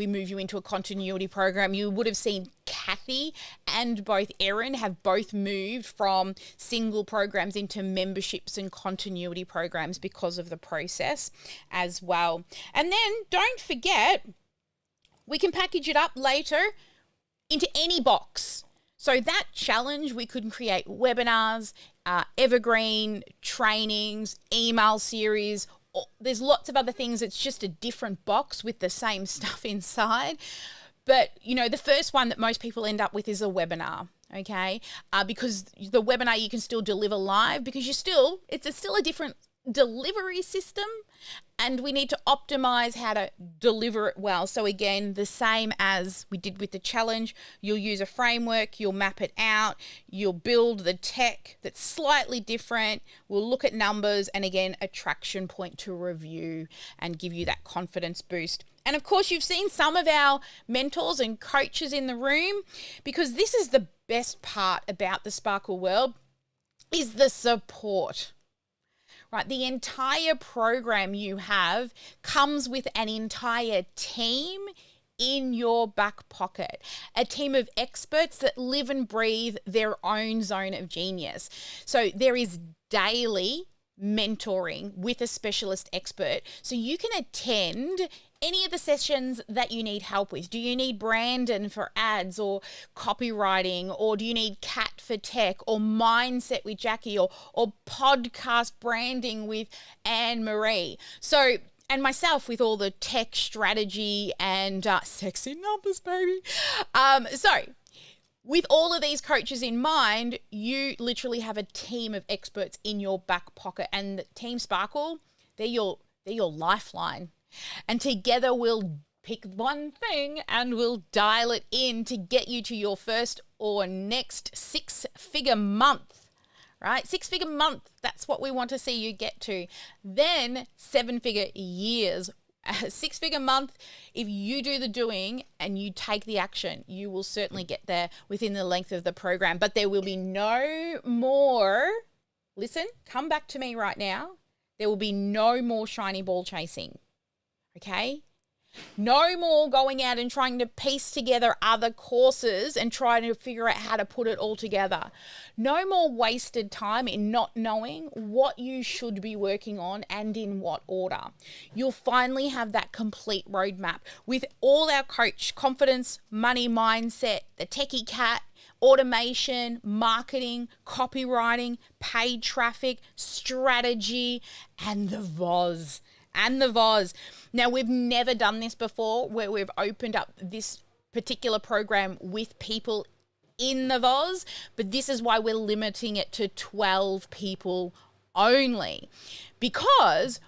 move you into a continuity program. You would have seen Kathy and both Erin have both moved from single programs into memberships and continuity programs because of the process as well. And then don't forget, we can package it up later into any box. So that challenge, we could create webinars, evergreen trainings, email series. There's lots of other things. It's just a different box with the same stuff inside. But, the first one that most people end up with is a webinar, okay? Because the webinar you can still deliver live, because it's still a different delivery system, and we need to optimize how to deliver it well. So again, the same as we did with the challenge, you'll use a framework, you'll map it out, you'll build the tech that's slightly different, we'll look at numbers, and again, a traction point to review and give you that confidence boost. And of course, you've seen some of our mentors and coaches in the room, because this is the best part about the Sparkle world, is the support. Right, the entire program you have comes with an entire team in your back pocket, a team of experts that live and breathe their own zone of genius. So there is daily mentoring with a specialist expert, so you can attend any of the sessions that you need help with. Do you need Brandon for ads or copywriting, or do you need Kat for tech, or mindset with Jackie, or podcast branding with Anne Marie? So, and myself with all the tech strategy and sexy numbers, baby. So with all of these coaches in mind, you literally have a team of experts in your back pocket, and Team Sparkle, they're your lifeline. And together we'll pick one thing and we'll dial it in to get you to your first or next 6-figure month, right? 6-figure month, that's what we want to see you get to. Then 7-figure years. 6-figure month, if you do the doing and you take the action, you will certainly get there within the length of the program. But there will be no more, listen, come back to me right now, there will be no more shiny ball chasing. Okay? No more going out and trying to piece together other courses and trying to figure out how to put it all together. No more wasted time in not knowing what you should be working on and in what order. You'll finally have that complete roadmap with all our coach, confidence, money mindset, the techie cat, automation, marketing, copywriting, paid traffic, strategy, and the VOZ. Now, we've never done this before, where we've opened up this particular program with people in the VOZ, but this is why we're limiting it to 12 people only, because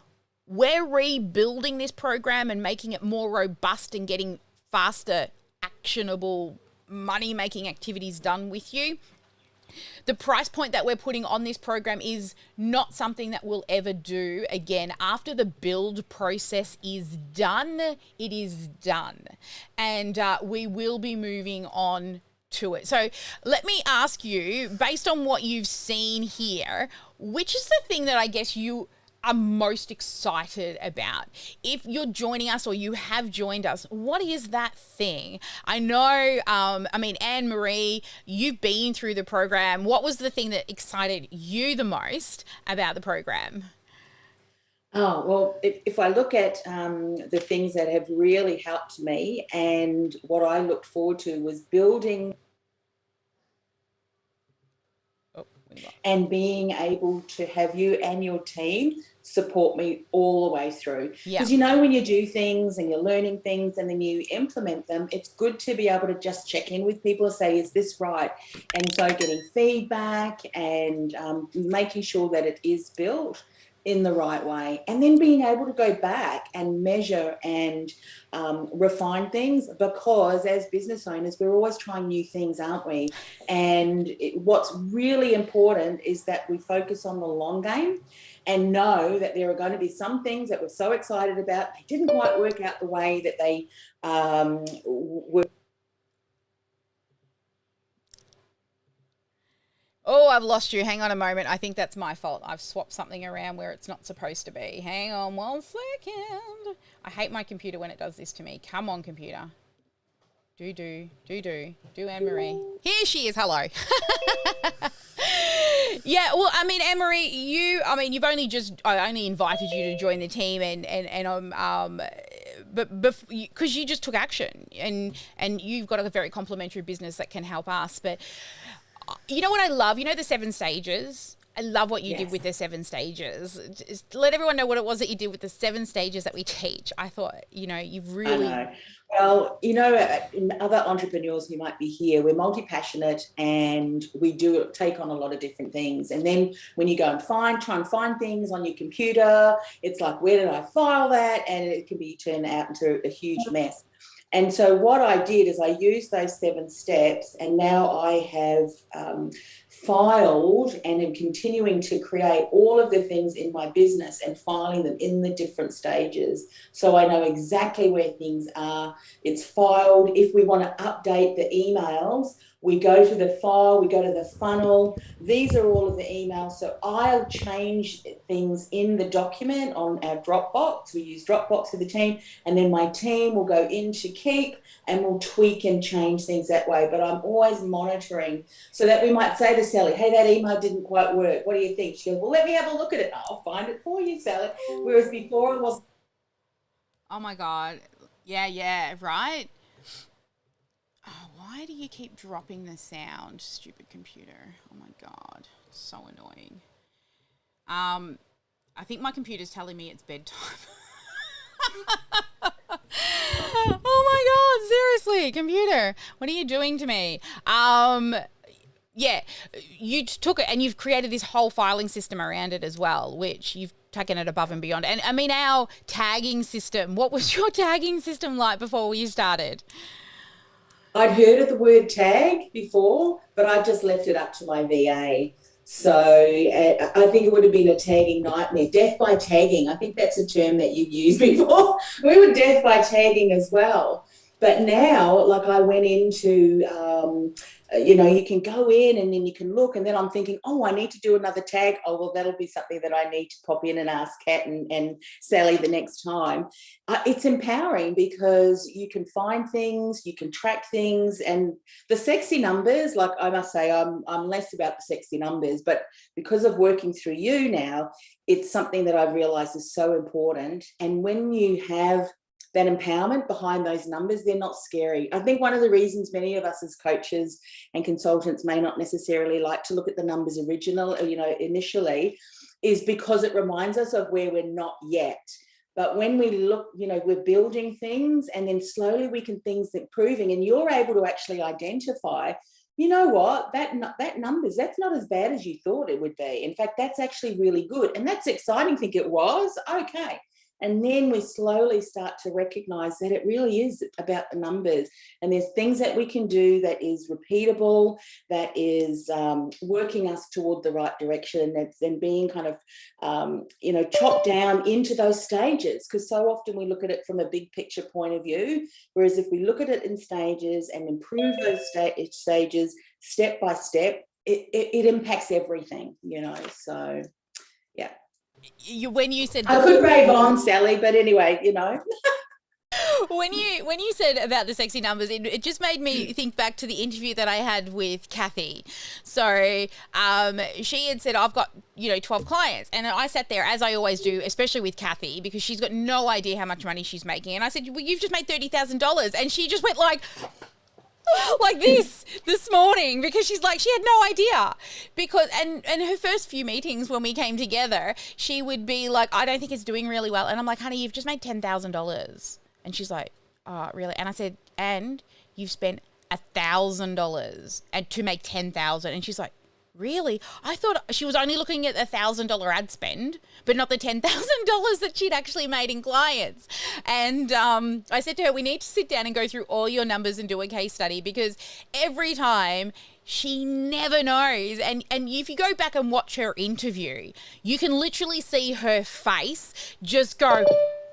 we're rebuilding this program and making it more robust and getting faster, actionable money-making activities done with you. The price point that we're putting on this program is not something that we'll ever do again. After the build process is done, it is done. And we will be moving on to it. So let me ask you, based on what you've seen here, which is the thing that I guess you are most excited about? If you're joining us or you have joined us, what is that thing? I know, Anne Marie, you've been through the program. What was the thing that excited you the most about the program? Oh, well, if I look at the things that have really helped me, and what I looked forward to was building and being able to have you and your team support me all the way through. Because when you do things and you're learning things and then you implement them, it's good to be able to just check in with people and say, is this right? And so getting feedback and making sure that it is built in the right way, and then being able to go back and measure and refine things, because as business owners, we're always trying new things, aren't we? And what's really important is that we focus on the long game and know that there are going to be some things that we're so excited about, they didn't quite work out the way that they were. Oh, I've lost you. Hang on a moment. I think that's my fault. I've swapped something around where it's not supposed to be. Hang on 1 second. I hate my computer when it does this to me. Come on, computer. Do, Anne-Marie. Here she is. Hello. Yeah, well, I mean, Anne-Marie, I only invited you to join the team but because you just took action and you've got a very complimentary business that can help us. But you know what I love? You know the 7 stages? I love what you did with the 7 stages. Just let everyone know what it was that you did with the 7 stages that we teach. I thought, you've really... I know. Well, in other entrepreneurs who might be here, we're multi-passionate and we do take on a lot of different things. And then when you go and try and find things on your computer, it's like, where did I file that? And it can be turned out into a huge mess. And so what I did is I used those 7 steps, and now I have filed and am continuing to create all of the things in my business and filing them in the different stages. So I know exactly where things are. It's filed. If we want to update the emails, we go to the file, we go to the funnel. These are all of the emails. So I'll change things in the document on our Dropbox. We use Dropbox for the team. And then my team will go into Keep and we'll tweak and change things that way. But I'm always monitoring so that we might say to Sally, hey, that email didn't quite work. What do you think? She goes, well, let me have a look at it. I'll find it for you, Sally. Whereas before it was... Oh, my God. Yeah, right? Oh, why do you keep dropping the sound, stupid computer? Oh my God, so annoying. I think my computer's telling me it's bedtime. Oh my God, seriously, computer, what are you doing to me? Yeah, you took it and you've created this whole filing system around it as well, which you've taken it above and beyond. And I mean, our tagging system, what was your tagging system like before you started? I'd heard of the word tag before, but I just left it up to my VA. So I think it would have been a tagging nightmare. Death by tagging. I think that's a term that you've used before. We were death by tagging as well. But now, like I went into, you can go in and then you can look, and then I'm thinking, oh, I need to do another tag. Oh, well, that'll be something that I need to pop in and ask Kat and Sally the next time. It's empowering because you can find things, you can track things, and the sexy numbers, like I must say, I'm less about the sexy numbers, but because of working through you now, it's something that I've realized is so important. And when you have that empowerment behind those numbers, they're not scary. I think one of the reasons many of us as coaches and consultants may not necessarily like to look at the numbers initially, is because it reminds us of where we're not yet. But when we look, we're building things, and then slowly we can things improving, and you're able to actually identify, you know what, that numbers, that's not as bad as you thought it would be. In fact, that's actually really good. And that's exciting. Think it was? Okay. And then we slowly start to recognize that it really is about the numbers. And there's things that we can do that is repeatable, that is working us toward the right direction, that's then being kind of, chopped down into those stages. Because so often we look at it from a big picture point of view, whereas if we look at it in stages and improve those stages step by step, it impacts everything, so yeah. When you said I could rave on, Sally, but anyway, When you said about the sexy numbers, it just made me think back to the interview that I had with Kathy. So she had said, I've got 12 clients, and I sat there, as I always do, especially with Kathy, because she's got no idea how much money she's making, and I said, well, you've just made $30,000, and she just went like this morning, because she's like, she had no idea, because and her first few meetings when we came together, she would be like, I don't think it's doing really well, and I'm like, honey, you've just made $10,000, and she's like, oh really? And I said, and you've spent $1,000 and to make 10,000, and she's like, Really? I thought she was only looking at $1,000 ad spend, but not the $10,000 that she'd actually made in clients. And I said to her, we need to sit down and go through all your numbers and do a case study, because every time she never knows. And if you go back and watch her interview, you can literally see her face just go,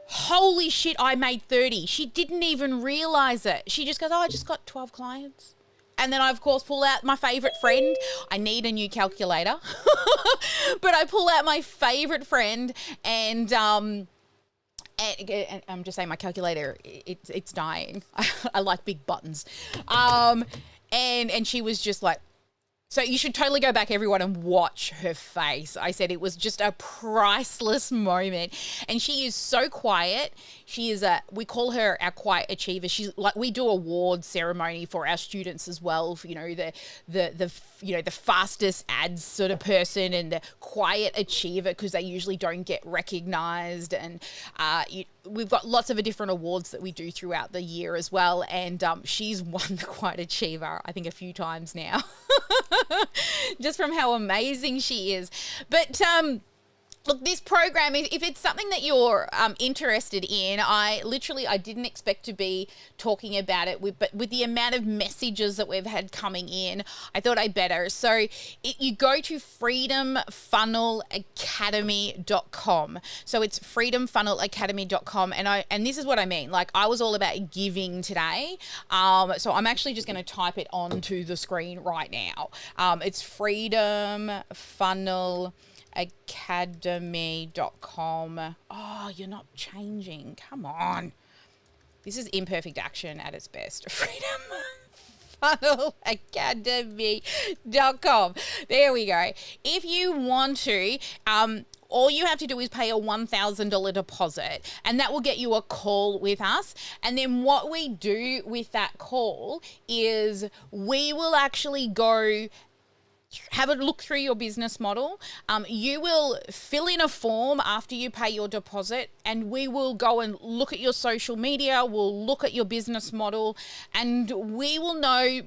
holy shit, I made 30. She didn't even realize it. She just goes, oh, I just got 12 clients. And then I, of course, pull out my favourite friend. I need a new calculator. But I pull out my favourite friend and I'm just saying my calculator, it's dying. I like big buttons. And she was just like, so you should totally go back, everyone, and watch her face. I said it was just a priceless moment. And she is so quiet. She is we call her our quiet achiever. She's like, we do award ceremony for our students as well. For, the fastest ads sort of person and the quiet achiever, because they usually don't get recognized. And we've got lots of different awards that we do throughout the year as well. And she's won the quiet achiever, I think, a few times now. Just from how amazing she is. But look, this program, if it's something that you're interested in, I didn't expect to be talking about it, but with the amount of messages that we've had coming in, I thought I'd better. So you go to freedomfunnelacademy.com. So it's freedomfunnelacademy.com. And this is what I mean. Like, I was all about giving today. So I'm actually just going to type it onto the screen right now. It's freedomfunnelacademy.com. Oh, you're not changing. Come on. This is imperfect action at its best. freedomfunnelacademy.com. There we go. If you want to, all you have to do is pay a $1,000 deposit, and that will get you a call with us. And then what we do with that call is we will actually go have a look through your business model. You will fill in a form after you pay your deposit, and we will go and look at your social media. We'll look at your business model, and we will know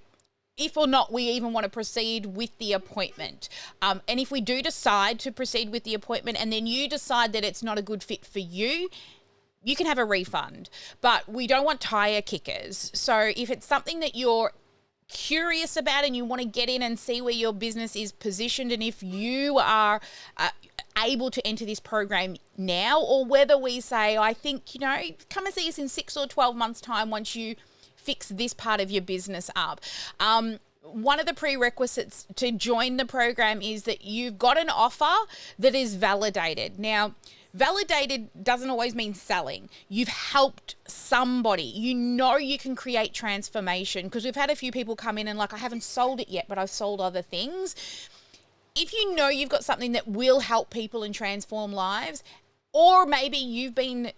if or not we even want to proceed with the appointment. And if we do decide to proceed with the appointment and then you decide that it's not a good fit for you, you can have a refund. But we don't want tire kickers. So if it's something that you're curious about and you want to get in and see where your business is positioned, and if you are able to enter this program now, or whether we say, I think, come and see us in 6 or 12 months time once you fix this part of your business up. One of the prerequisites to join the program is that you've got an offer that is validated. Now, validated doesn't always mean selling. You've helped somebody. You can create transformation, because we've had a few people come in and like, I haven't sold it yet, but I've sold other things. If you know you've got something that will help people and transform lives, or maybe you've been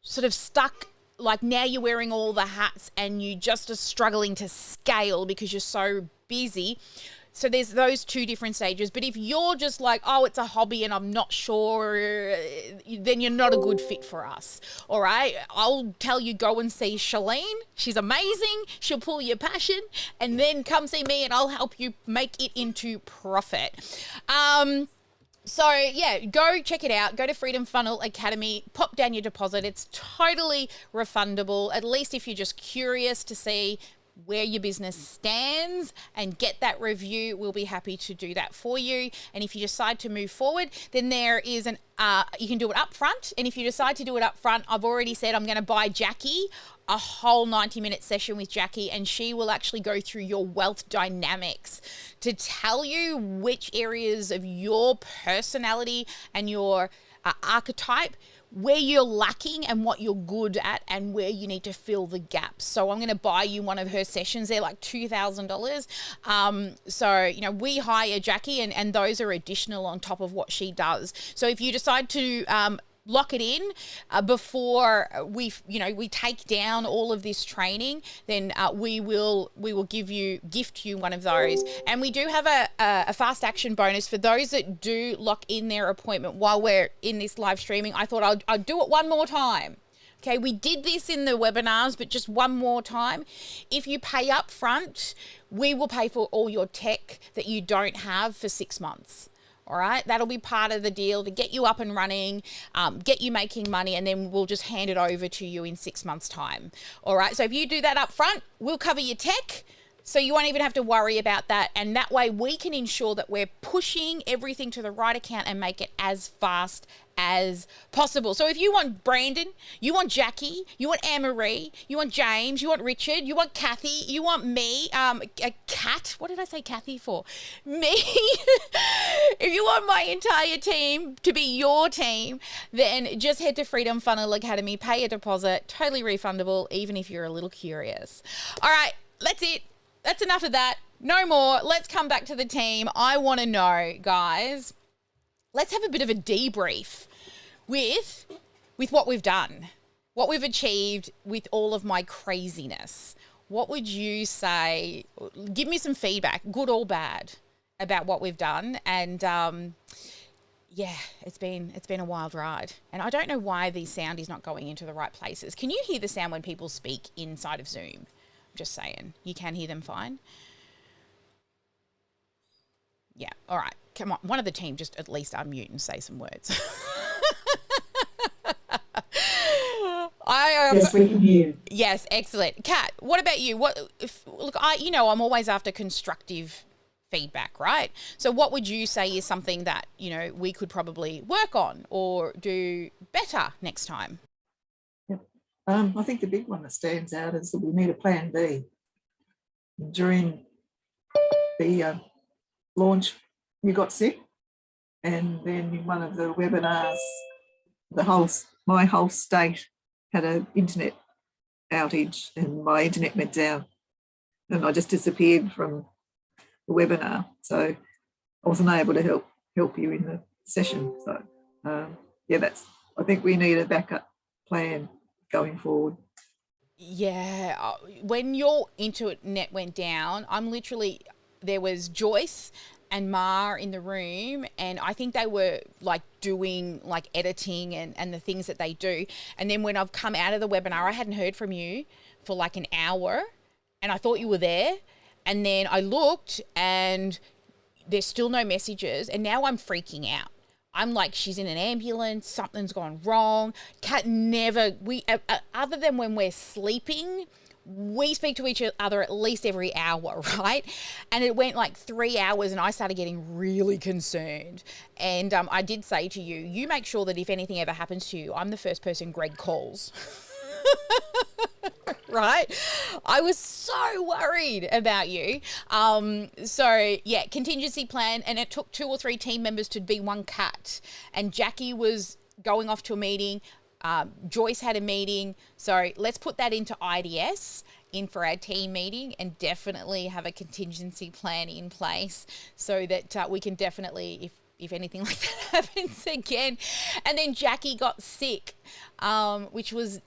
sort of stuck, like now you're wearing all the hats and you just are struggling to scale because you're so busy. So there's those two different stages. But if you're just like, oh, it's a hobby and I'm not sure, then you're not a good fit for us. All right. I'll tell you, go and see Shalene. She's amazing. She'll pull your passion, and then come see me and I'll help you make it into profit. So yeah, go check it out. Go to Freedom Funnel Academy, pop down your deposit. It's totally refundable, at least if you're just curious to see where your business stands and get that review. We'll be happy to do that for you. And if you decide to move forward, then there is you can do it up front. And if you decide to do it up front, I've already said I'm going to buy Jackie a whole 90-minute session with Jackie, and she will actually go through your wealth dynamics to tell you which areas of your personality and your archetype, where you're lacking and what you're good at, and where you need to fill the gaps. So I'm going to buy you one of her sessions. They're like $2,000. So, we hire Jackie, and those are additional on top of what she does. So if you decide to lock it in before we take down all of this training, then we will gift you one of those. And we do have a fast action bonus for those that do lock in their appointment while we're in this live streaming. I thought I'd do it one more time. Okay, we did this in the webinars, but just one more time. If you pay up front, we will pay for all your tech that you don't have for 6 months. All right, that'll be part of the deal to get you up and running, get you making money, and then we'll just hand it over to you in 6 months' time. All right, so if you do that up front, we'll cover your tech. So you won't even have to worry about that. And that way we can ensure that we're pushing everything to the right account and make it as fast as possible. So if you want Brandon, you want Jackie, you want Anne-Marie, you want James, you want Richard, you want Kathy, you want me, a Kat, what did I say Kathy for? Me. If you want my entire team to be your team, then just head to Freedom Funnel Academy, pay a deposit, totally refundable, even if you're a little curious. All right, that's it. That's enough of that. No more. Let's come back to the team. I want to know, guys, let's have a bit of a debrief with what we've done, what we've achieved with all of my craziness. What would you say? Give me some feedback, good or bad, about what we've done. And yeah, it's been a wild ride. And I don't know why the sound is not going into the right places. Can you hear the sound when people speak inside of Zoom? Just saying, you can hear them fine. Yeah, all right, come on, one of the team just at least unmute and say some words. Yes, we can hear. Yes, excellent. Kat, what about you? Look, I'm always after constructive feedback, right? So what would you say is something that, we could probably work on or do better next time? I think the big one that stands out is that we need a plan B. During the launch, you got sick, and then in one of the webinars, my whole state had an internet outage, and my internet went down, and I just disappeared from the webinar. So I wasn't able to help you in the session. So I think we need a backup plan going forward. Yeah, when your internet went down, there was Joyce and Ma in the room, and I think they were doing editing and the things that they do. And then when I've come out of the webinar, I hadn't heard from you for an hour, and I thought you were there. And then I looked and there's still no messages, and now I'm freaking out. I'm like, she's in an ambulance, something's gone wrong. Kat other than when we're sleeping, we speak to each other at least every hour, right? And it went 3 hours and I started getting really concerned. And I did say to you, you make sure that if anything ever happens to you, I'm the first person Greg calls. Right? I was so worried about you. So yeah, contingency plan, and it took 2 or 3 team members to be one Kat. And Jackie was going off to a meeting. Joyce had a meeting. So let's put that into IDS for our team meeting, and definitely have a contingency plan in place so that we can definitely, if anything like that happens again. And then Jackie got sick, which was,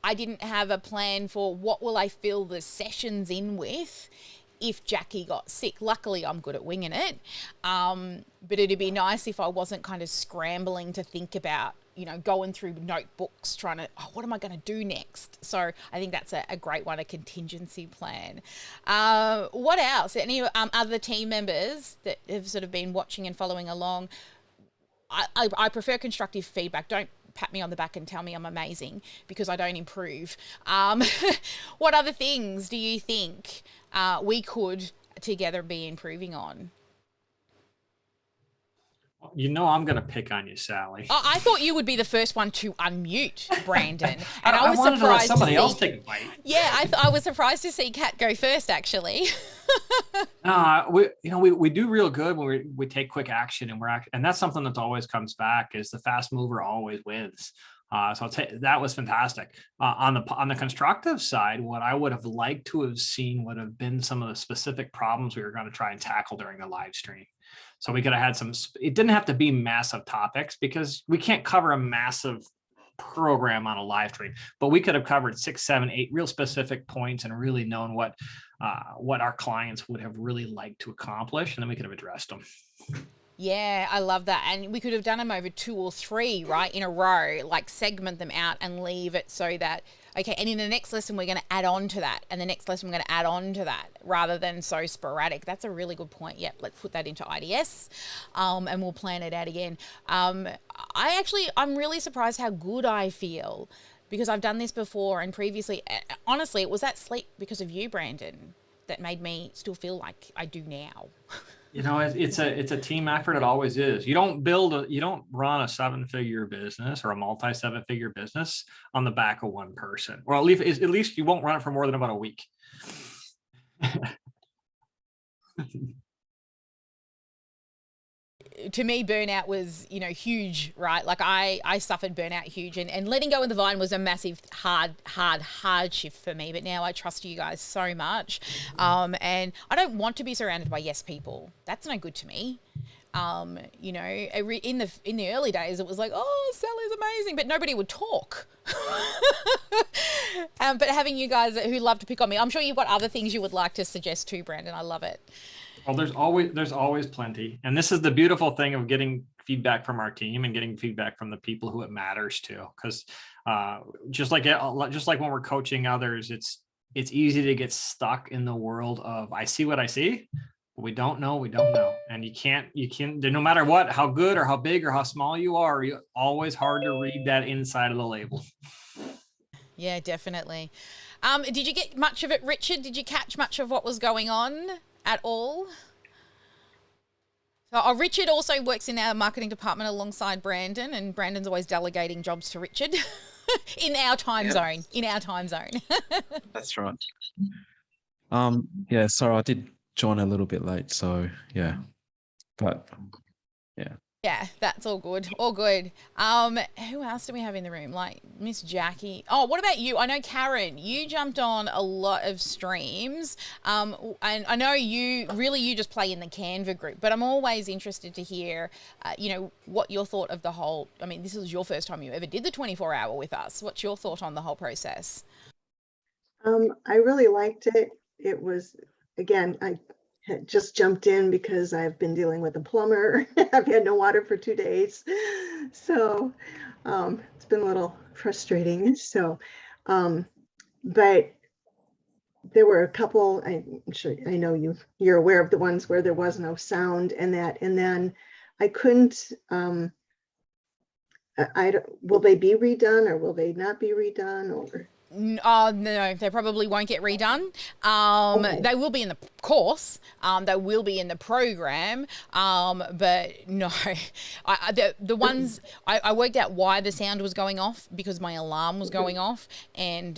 I didn't have a plan for what will I fill the sessions in with if Jackie got sick. Luckily, I'm good at winging it. But it'd be nice if I wasn't kind of scrambling to think about, going through notebooks, trying to, what am I going to do next? So I think that's a great one, a contingency plan. What else? Any other team members that have sort of been watching and following along? I prefer constructive feedback. Don't pat me on the back and tell me I'm amazing, because I don't improve. What other things do you think we could together be improving on? I'm going to pick on you, Sally. I thought you would be the first one to unmute, Brandon. And I was wanted to let surprised somebody to see, else take a bite. Yeah, I was surprised to see Kat go first, actually. We do real good when we take quick action, and that's something that always comes back, is the fast mover always wins. So that was fantastic. On the constructive side, what I would have liked to have seen would have been some of the specific problems we were going to try and tackle during the live stream. So we could have had it didn't have to be massive topics, because we can't cover a massive program on a live stream, but we could have covered 6, 7, 8 real specific points and really known what our clients would have really liked to accomplish, and then we could have addressed them. Yeah, I love that. And we could have done them over 2 or 3, right, in a row, like segment them out and leave it so that, okay, and in the next lesson, we're going to add on to that. And the next lesson, we're going to add on to that rather than so sporadic. That's a really good point. Yep, let's put that into IDS and we'll plan it out again. I'm really surprised how good I feel because I've done this before and previously. Honestly, it was that sleep because of you, Brandon, that made me still feel like I do now. You know, it's a team effort. It always is. You don't run a 7-figure business or a multi-7-figure business on the back of one person, or at least you won't run it for more than about a week. To me, burnout was, huge, right? Like I suffered burnout huge and letting go of the vine was a massive hard shift for me. But now I trust you guys so much. And I don't want to be surrounded by yes people. That's no good to me. In the early days, it was like, oh, Sally's amazing, but nobody would talk. But having you guys who love to pick on me, I'm sure you've got other things you would like to suggest too, Brandon. I love it. Well, there's always plenty. And this is the beautiful thing of getting feedback from our team and getting feedback from the people who it matters to. Because just like when we're coaching others, it's easy to get stuck in the world of I see what I see, but we don't know. And you can't, no matter what, how good or how big or how small you are, you're always hard to read that inside of the label. Yeah, definitely. Did you get much of it, Richard? Did you catch much of what was going on at all? So Richard also works in our marketing department alongside Brandon, and Brandon's always delegating jobs to Richard in our time zone. That's right. Yeah, sorry, I did join a little bit late, so yeah. But yeah. Yeah, that's all good. All good. Who else do we have in the room? Like Miss Jackie. Oh, what about you? I know Karen, you jumped on a lot of streams. And I know you just play in the Canva group, but I'm always interested to hear, what your thought of the whole, this was your first time you ever did the 24-hour with us. What's your thought on the whole process? I really liked it. It was, again, I had just jumped in because I've been dealing with a plumber. I've had no water for 2 days. So it's been a little frustrating. So, but there were a couple, I'm sure, I know you're aware of the ones where there was no sound and then I couldn't, will they be redone or will they not be redone or? No, they probably won't get redone. Okay. They will be in the course. They will be in the program. But no, the ones I worked out why the sound was going off because my alarm was going off, and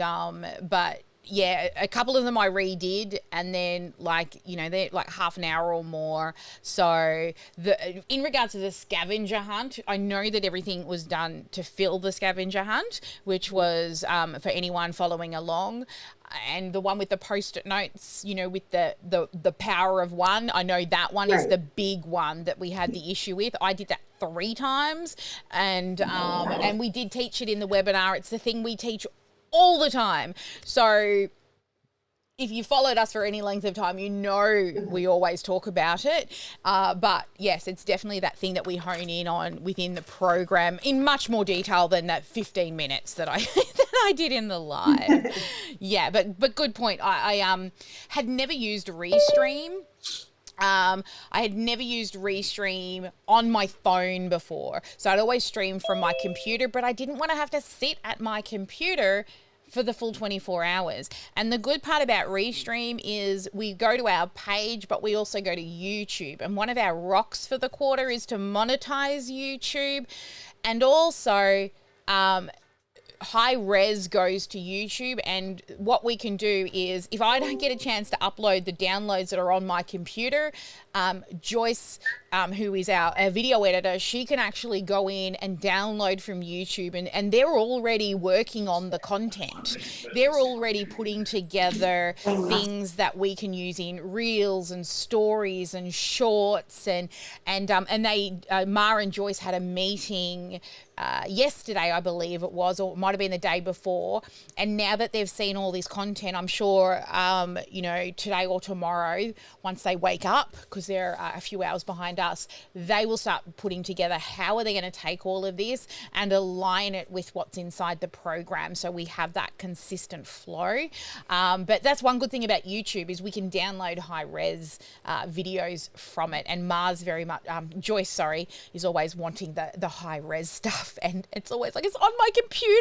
but. Yeah, a couple of them I redid, and then they're like half an hour or more. So in regards to the scavenger hunt, I know that everything was done to fill the scavenger hunt, which was for anyone following along. And the one with the post-it notes, with the power of one, I know that one is the big one that we had the issue with. I did that 3 times, and we did teach it in the webinar. It's the thing we teach all the time. So if you followed us for any length of time, we always talk about it. But yes, it's definitely that thing that we hone in on within the program in much more detail than that 15 minutes that I did in the live. Yeah, but good point. I had never used Restream. I had never used Restream on my phone before. So I'd always stream from my computer, but I didn't want to have to sit at my computer for the full 24 hours. And the good part about Restream is we go to our page, but we also go to YouTube. And one of our rocks for the quarter is to monetize YouTube. And also, high res goes to YouTube, and what we can do is if I don't get a chance to upload the downloads that are on my computer, Joyce, who is our video editor, she can actually go in and download from YouTube, and they're already working on the content. They're already putting together things that we can use in reels and stories and shorts, and they, Ma and Joyce had a meeting yesterday, I believe it was, or might have been the day before. And now that they've seen all this content, I'm sure, you know, today or tomorrow, once they wake up, because they're a few hours behind us, they will start putting together how are they going to take all of this and align it with what's inside the program, so we have that consistent flow. But that's one good thing about YouTube, is we can download high-res videos from it. And Mars very much, Joyce, sorry, is always wanting the high-res stuff, and it's always like, it's on my computer,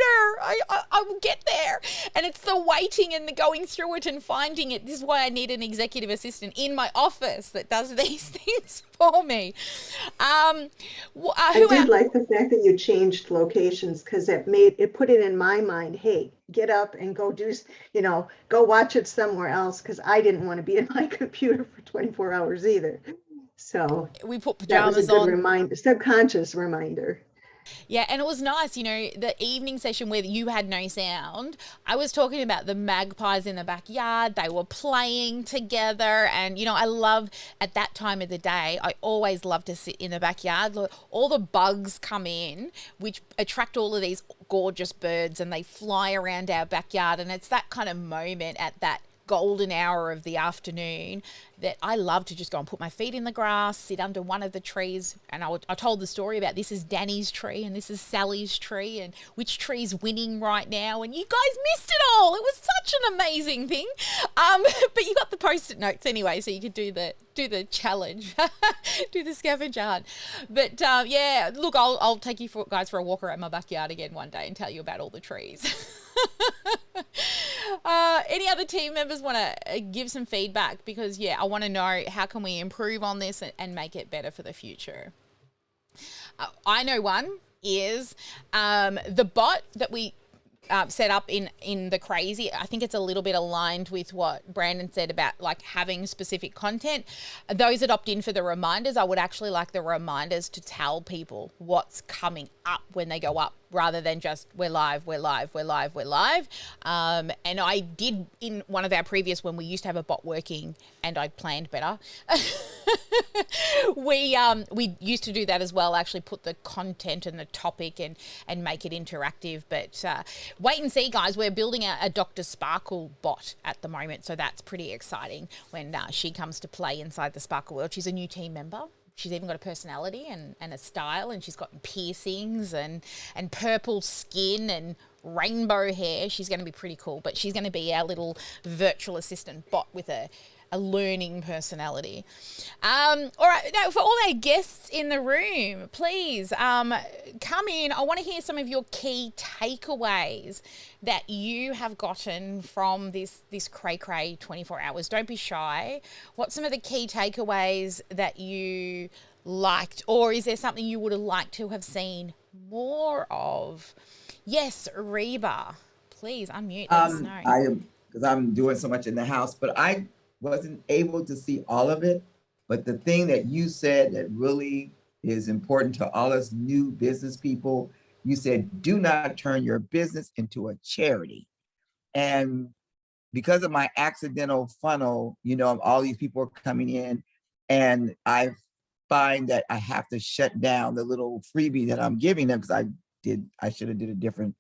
I will get there. And it's the waiting and the going through it and finding it. This is why I need an executive assistant in my office that does these things for me. I did like the fact that you changed locations, because it put it in my mind, hey, get up and go do, you know, go watch it somewhere else, because I didn't want to be in my computer for 24 hours either. So we put pajamas on. That was a good reminder, subconscious reminder. Yeah, and it was nice, you know, the evening session where you had no sound. I was talking about the magpies in the backyard. They were playing together. And, you know, I love, at that time of the day, I always love to sit in the backyard. Look, all the bugs come in, which attract all of these gorgeous birds, and they fly around our backyard. And it's that kind of moment at that golden hour of the afternoon that I love to just go and put my feet in the grass, sit under one of the trees. And I told the story about, this is Danny's tree and this is Sally's tree, and which tree's winning right now. And you guys missed it all. It was such an amazing thing. But you got the post-it notes anyway, so you could do the challenge, do the scavenger hunt. But yeah, look, I'll take you guys for a walk around my backyard again one day and tell you about all the trees. Any other team members want to give some feedback? Because yeah, I want to know, how can we improve on this and make it better for the future? I know one is the bot that we set up in the crazy. I think it's a little bit aligned with what Brandon said about like having specific content. Those that opt in for the reminders, I would actually like the reminders to tell people what's coming up when they go up, rather than just we're live. And I did, in one of our previous, when we used to have a bot working and I'd planned better, we used to do that as well, actually put the content and the topic and make it interactive. But wait and see, guys, we're building a Dr. Sparkle bot at the moment, so that's pretty exciting when she comes to play inside the Sparkle world. She's a new team member. She's even got a personality and a style, and she's got piercings and purple skin and rainbow hair. She's going to be pretty cool, but she's going to be our little virtual assistant bot with a learning personality. All right, now for all our guests in the room, please come in. I want to hear some of your key takeaways that you have gotten from this cray 24 hours. Don't be shy. What's some of the key takeaways that you liked, or is there something you would have liked to have seen more of? Yes, Reba, please unmute. Let us know. Because I'm doing so much in the house, but I wasn't able to see all of it. But the thing that you said that really is important to all us new business people, you said, do not turn your business into a charity. And because of my accidental funnel, you know, all these people are coming in, and I find that I have to shut down the little freebie that I'm giving them, because I should have did a different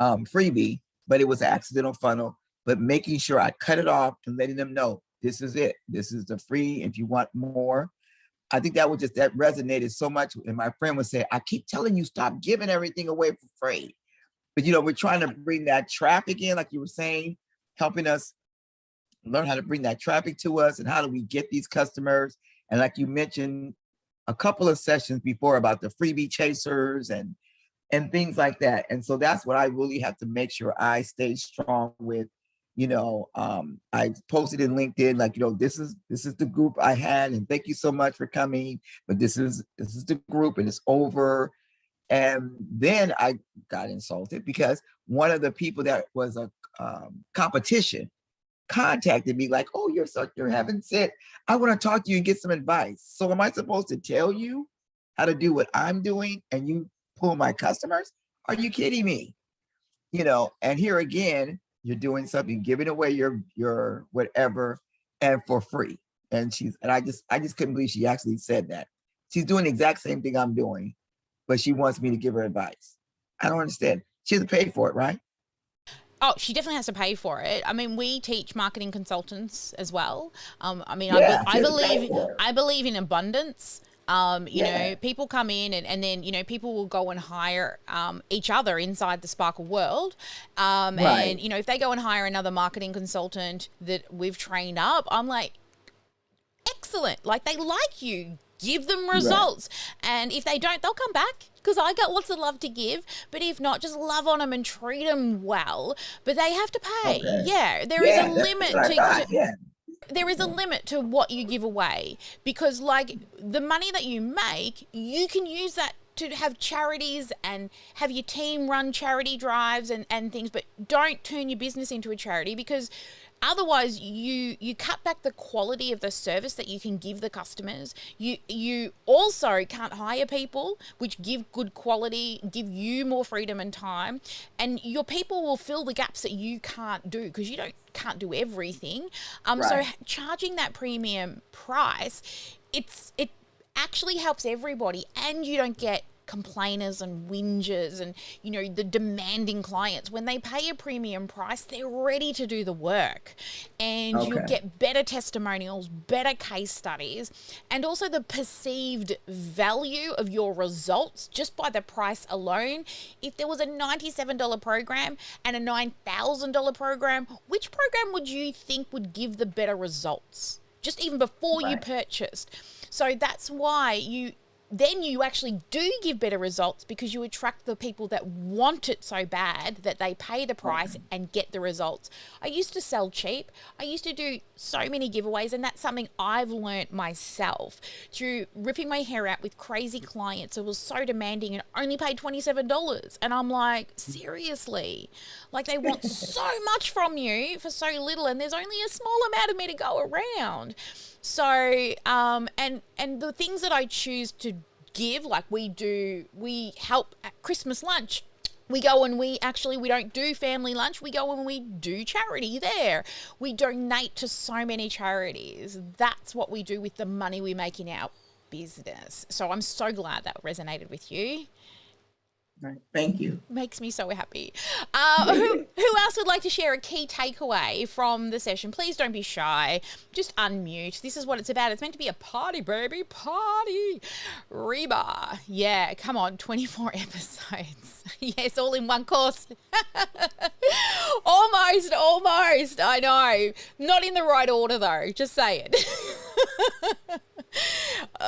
freebie, but it was an accidental funnel. But making sure I cut it off and letting them know, this is it. This is the free. If you want more, I think that resonated so much. And my friend would say, I keep telling you, stop giving everything away for free. But, you know, we're trying to bring that traffic in, like you were saying, helping us learn how to bring that traffic to us, and how do we get these customers. And like you mentioned a couple of sessions before about the freebie chasers and things like that. And so that's what I really have to make sure I stay strong with. You know, I posted in LinkedIn, like, you know, this is the group I had, and thank you so much for coming, but this is the group and it's over. And then I got insulted because one of the people that was a competition contacted me like, oh, you're having sit. I want to talk to you and get some advice. So am I supposed to tell you how to do what I'm doing and you pull my customers? Are you kidding me? You know, and here again, you're doing something, giving away your whatever, and for free. And I just couldn't believe she actually said that. She's doing the exact same thing I'm doing, but she wants me to give her advice. I don't understand. She has to pay for it, right? Oh, she definitely has to pay for it. I mean, we teach marketing consultants as well. I mean, Yeah, I she has to pay believe for it. I believe in abundance. You Yeah. know, people come in and then, you know, people will go and hire each other inside the Sparkle world. Right. And, you know, if they go and hire another marketing consultant that we've trained up, I'm like, excellent. Like, they like you. Give them results. And if they don't, they'll come back because I got lots of love to give. But if not, just love on them and treat them well. But they have to pay. Okay. Yeah, there is Yeah, a that's limit what I thought. Yeah. there is a limit to what you give away because, like, the money that you make, you can use that to have charities and have your team run charity drives and things, but don't turn your business into a charity because otherwise you cut back the quality of the service that you can give the customers. You also can't hire people which give good quality, give you more freedom and time, and your people will fill the gaps that you can't do because you can't do everything. So charging that premium price, it actually helps everybody, and you don't get complainers and whingers and, you know, the demanding clients. When they pay a premium price, they're ready to do the work, and you'll get better testimonials, better case studies, and also the perceived value of your results just by the price alone. If there was a $97 program and a $9,000 program, which program would you think would give the better results just even before you purchased? So that's why you actually do give better results, because you attract the people that want it so bad that they pay the price and get the results. I used to sell cheap. I used to do so many giveaways, and that's something I've learned myself through ripping my hair out with crazy clients. It was so demanding and only paid $27. And I'm like, seriously? Like, they want so much from you for so little, and there's only a small amount of me to go around. So, and the things that I choose to give, like we help at Christmas lunch. We go and we don't do family lunch. We go and we do charity there. We donate to so many charities. That's what we do with the money we make in our business. So I'm so glad that resonated with you. Right. Thank you. Makes me so happy. Who else would like to share a key takeaway from the session? Please don't be shy. Just unmute. This is what it's about. It's meant to be a party, baby. Party. Reba. Yeah, come on. 24 episodes. Yes, all in one course. Almost. I know. Not in the right order, though. Just say it.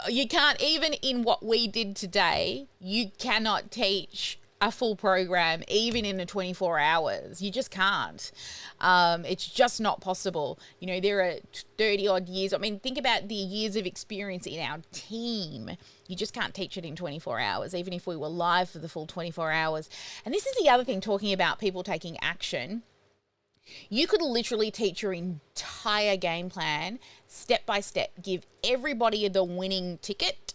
You can't, even in what we did today, you cannot teach a full program even in the 24 hours. You just can't. It's just not possible. You know, there are 30 odd years. I mean, think about the years of experience in our team. You just can't teach it in 24 hours, even if we were live for the full 24 hours. And this is the other thing, talking about people taking action. You could literally teach your entire game plan step by step, give everybody the winning ticket,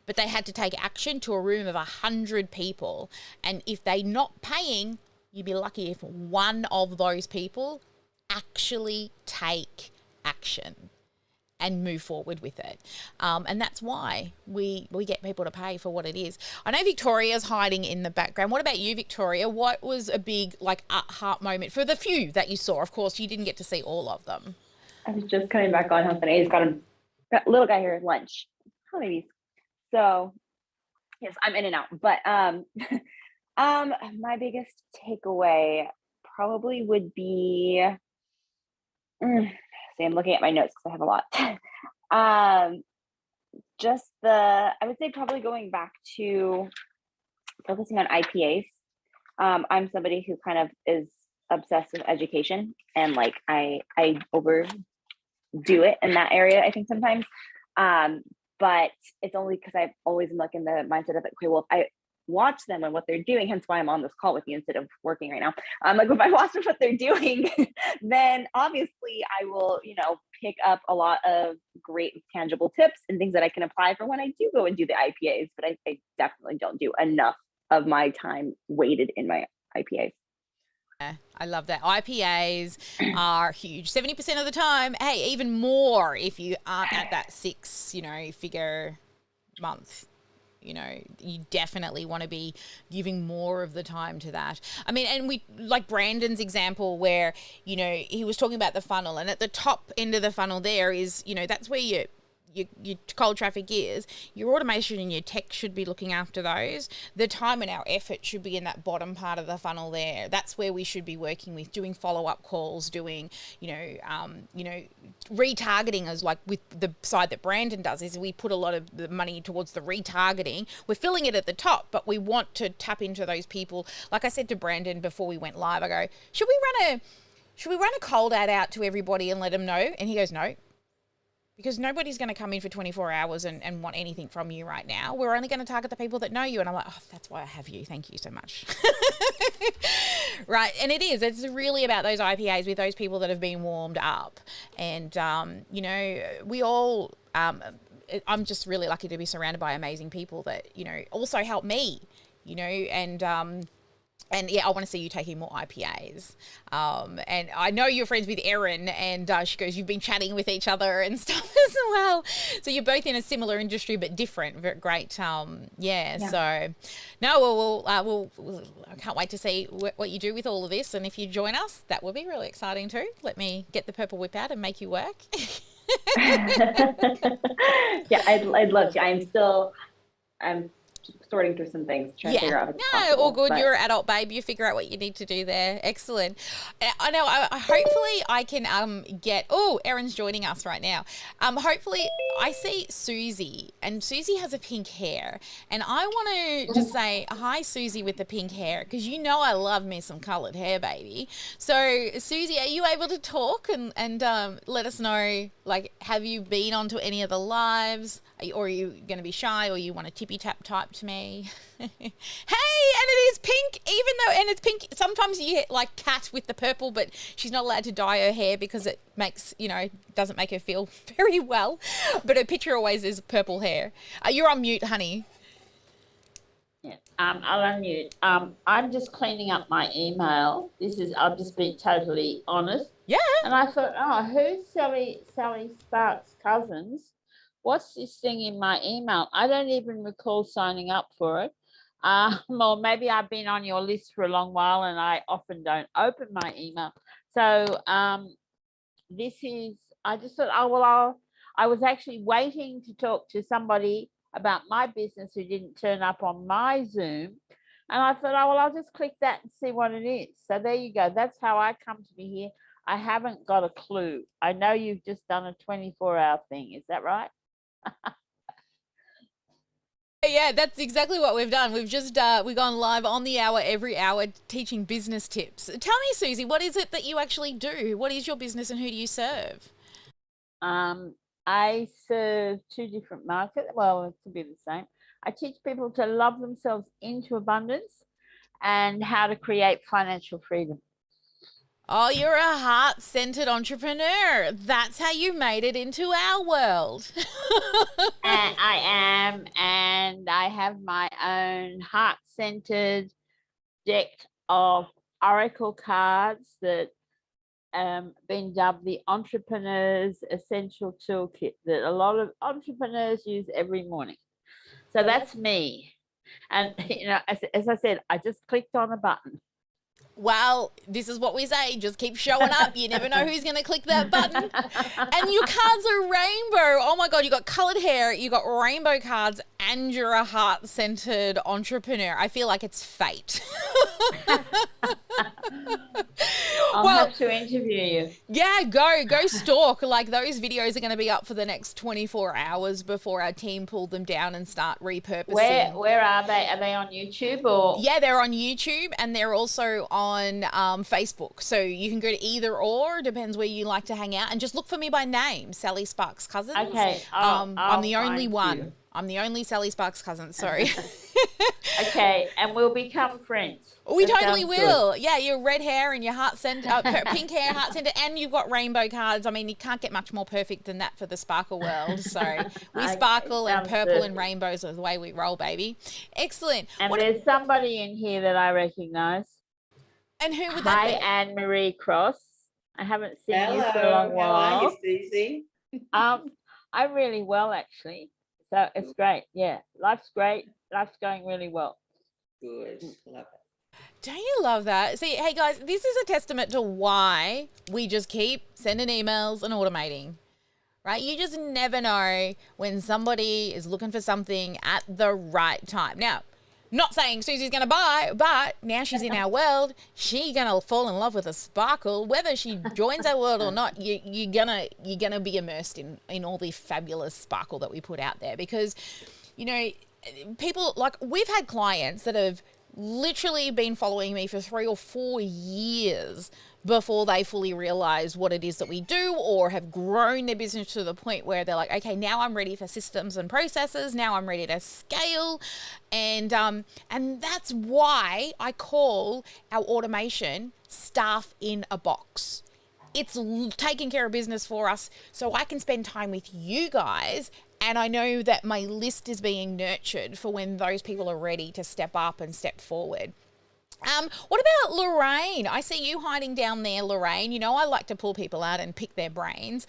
but they had to take action to a room of 100 people. And if they're not paying, you'd be lucky if one of those people actually take action and move forward with it. And that's why we get people to pay for what it is. I know Victoria's hiding in the background. What about you, Victoria? What was a big, like, heart moment for the few that you saw? Of course, you didn't get to see all of them. I was just coming back on something. I just got a little guy here at lunch. Hi, babies. So, yes, I'm in and out. But my biggest takeaway probably would be... See, I'm looking at my notes because I have a lot. I would say probably going back to focusing on IPAs. I'm somebody who kind of is obsessed with education, and like I overdo it in that area, I think sometimes. But it's only because I've always been like in the mindset of, okay, well, if I watch them and what they're doing, hence why I'm on this call with you instead of working right now. Like, if I watch what they're doing, then obviously I will, pick up a lot of great tangible tips and things that I can apply for when I do go and do the IPAs. But I definitely don't do enough of my time weighted in my IPAs. I love that. IPAs are huge. 70% of the time. Hey, even more if you aren't at that 6, figure month. you know, you definitely want to be giving more of the time to that. I mean, and we, like Brandon's example where, you know, he was talking about the funnel, and at the top end of the funnel there is, you know, that's where your cold traffic is. Your automation and your tech should be looking after those. The time and our effort should be in that bottom part of the funnel there. That's where we should be working with, doing follow-up calls, doing, you know, retargeting as like with the side that Brandon does, is we put a lot of the money towards the retargeting. We're filling it at the top, but we want to tap into those people. Like I said to Brandon before we went live, I go, should we run a cold ad out to everybody and let them know? And he goes, no. Because nobody's going to come in for 24 hours and want anything from you right now. We're only going to target the people that know you. And I'm like, oh, that's why I have you. Thank you so much. Right. And it's really about those IPAs with those people that have been warmed up. And, you know, we all, I'm just really lucky to be surrounded by amazing people that, you know, also help me, you know, and yeah, I want to see you taking more IPAs. And I know you're friends with Erin, and she goes, you've been chatting with each other and stuff as well. So you're both in a similar industry, but different. Great. Yeah. So, no, I can't wait to see what you do with all of this. And if you join us, that will be really exciting too. Let me get the purple whip out and make you work. Yeah, I'd love to. I'm sorting through some things, trying to figure out if it's possible, all good. but You're an adult babe. You figure out what you need to do there. Excellent. I know. Hopefully, I can get. Oh, Erin's joining us right now. Hopefully, I see Susie, and Susie has a pink hair, and I want to just say hi, Susie, with the pink hair, because you know I love me some coloured hair, baby. So, Susie, are you able to talk and let us know? Like, have you been onto any of the lives? Or are you going to be shy, or you want to tippy tap type to me? Hey, and it is pink, and it's pink. Sometimes you get like Kat with the purple, but she's not allowed to dye her hair because it makes, you know, doesn't make her feel very well. But her picture always is purple hair. You're on mute, honey. Yeah, I'll unmute. I'm just cleaning up my email. I've just been totally honest. Yeah. And I thought, oh, who's Sally Sparks' cousins? What's this thing in my email? I don't even recall signing up for it. Or maybe I've been on your list for a long while and I often don't open my email. So I just thought, oh, well, I was actually waiting to talk to somebody about my business who didn't turn up on my Zoom. And I thought, oh, well, I'll just click that and see what it is. So there you go. That's how I come to be here. I haven't got a clue. I know you've just done a 24-hour thing. Is that right? Yeah, that's exactly what we've done. We've just we've gone live on the hour, every hour, teaching business tips. Tell me, Susie, what is it that you actually do? What is your business and who do you serve? I serve two different markets. Well, it could be the same. I teach people to love themselves into abundance and how to create financial freedom. Oh, you're a heart-centered entrepreneur. That's how you made it into our world. And I am, and I have my own heart-centered deck of oracle cards that been dubbed the Entrepreneur's Essential Toolkit that a lot of entrepreneurs use every morning. So that's me. And, you know, as I said, I just clicked on a button. Well, this is what we say. Just keep showing up. You never know who's going to click that button. And your cards are rainbow. Oh, my God. You got coloured hair. You got rainbow cards and you're a heart-centered entrepreneur. I feel like it's fate. I'll have to interview you. Yeah, go stalk. Like, those videos are going to be up for the next 24 hours before our team pull them down and start repurposing. Where are they? Are they on YouTube or? Yeah, they're on YouTube and they're also on Facebook. So you can go to either or, depends where you like to hang out. And just look for me by name, Sally Sparks Cousins. Okay. I'm the only one. You. I'm the only Sally Sparks cousin, sorry. Okay, and we'll become friends. We totally will. Good. Yeah, your red hair and your heart center, pink hair, heart center, and you've got rainbow cards. I mean, you can't get much more perfect than that for the sparkle world. So we sparkle and purple perfect. And rainbows are the way we roll, baby. Excellent. And there's somebody in here that I recognise. And who would that be? Hi, Anne-Marie Cross. I haven't seen you Hello. for a long while. How are you, Susie? I'm really well, actually. So it's great. Yeah, life's great. Life's going really well. Good. Love it. Don't you love that? See, hey guys, this is a testament to why we just keep sending emails and automating, right? You just never know when somebody is looking for something at the right time. Now, not saying Susie's going to buy, but now she's in our world. She's going to fall in love with a sparkle. Whether she joins our world or not, you're gonna be immersed in all the fabulous sparkle that we put out there. Because, you know, people, like, we've had clients that have literally been following me for 3 or 4 years before they fully realize what it is that we do, or have grown their business to the point where they're like, okay, now I'm ready for systems and processes. Now I'm ready to scale. And that's why I call our automation staff in a box. It's taking care of business for us so I can spend time with you guys. And I know that my list is being nurtured for when those people are ready to step up and step forward. What about Lorraine? I see you hiding down there, Lorraine. You know, I like to pull people out and pick their brains.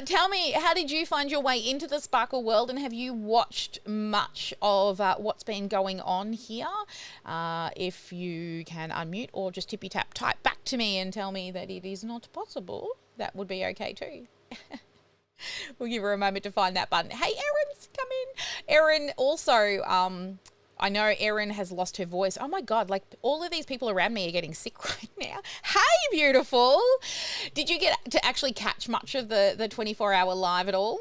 Tell me, how did you find your way into the Sparkle world, and have you watched much of what's been going on here? If you can unmute or just tippy tap type back to me and tell me that it is not possible, that would be okay too. We'll give her a moment to find that button. Hey, Erin's come in. Erin also, I know Erin has lost her voice. Oh my God, like all of these people around me are getting sick right now. Hey, beautiful. Did you get to actually catch much of the 24-hour live at all?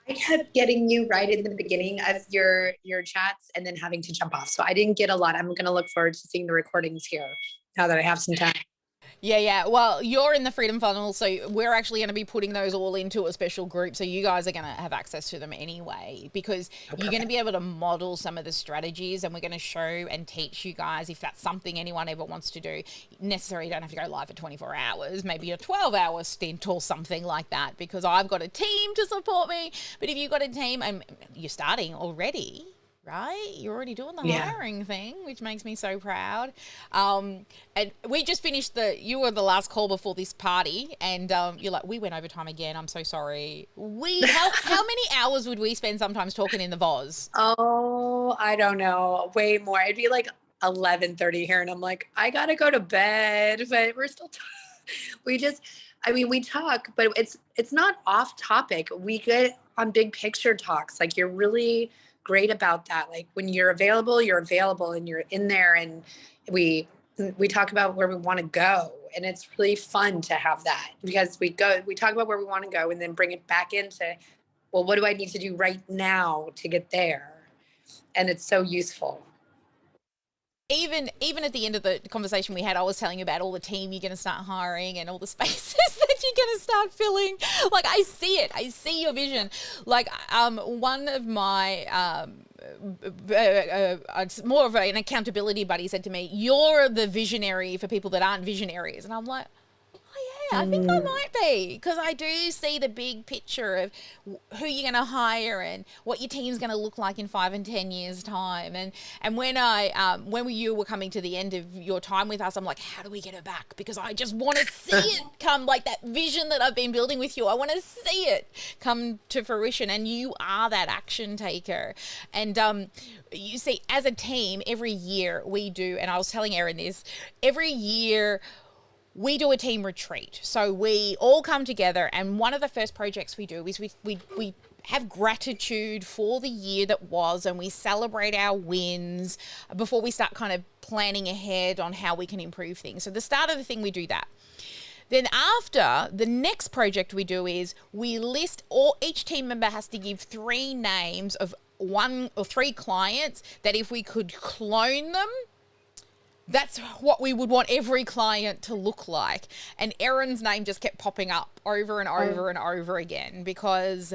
I kept getting you right in the beginning of your chats and then having to jump off. So I didn't get a lot. I'm going to look forward to seeing the recordings here now that I have some time. Yeah. Well, you're in the Freedom Funnel, so we're actually going to be putting those all into a special group. So you guys are going to have access to them anyway, because you're going to be able to model some of the strategies, and we're going to show and teach you guys if that's something anyone ever wants to do. Necessarily, you don't have to go live for 24 hours, maybe a 12-hour stint or something like that, because I've got a team to support me. But if you've got a team and you're starting already, right? You're already doing the hiring thing, which makes me so proud. And we just finished you were the last call before this party, and you're like, we went over time again. I'm so sorry. How many hours would we spend sometimes talking in the Voz? Oh, I don't know. Way more. It'd be like 11:30 here, and I'm like, I gotta go to bed, but we're still we talk, but it's not off topic. We get on big picture talks. Like, you're really great about that. Like, when you're available, and you're in there, and we talk about where we want to go. And it's really fun to have that, because we talk about where we want to go and then bring it back into, well, what do I need to do right now to get there? And it's so useful. Even at the end of the conversation we had, I was telling you about all the team you're going to start hiring and all the spaces that you're going to start filling. Like, I see it. I see your vision. Like, one of my, it's more of an accountability buddy said to me, you're the visionary for people that aren't visionaries. And I'm like, I think I might be, because I do see the big picture of who you're going to hire and what your team's going to look like in 5 and 10 years time. And when you were coming to the end of your time with us, I'm like, how do we get it back? Because I just want to see it come, like that vision that I've been building with you. I want to see it come to fruition, and you are that action taker. And you see, as a team, every year we do, and I was telling Erin this, every year we do a team retreat. So we all come together, and one of the first projects we do is we have gratitude for the year that was, and we celebrate our wins before we start kind of planning ahead on how we can improve things. So the start of the thing, we do that. Then after, the next project we do is we list each team member has to give 3 names of 1 or 3 clients that if we could clone them, that's what we would want every client to look like. And Erin's name just kept popping up over and over and over again, because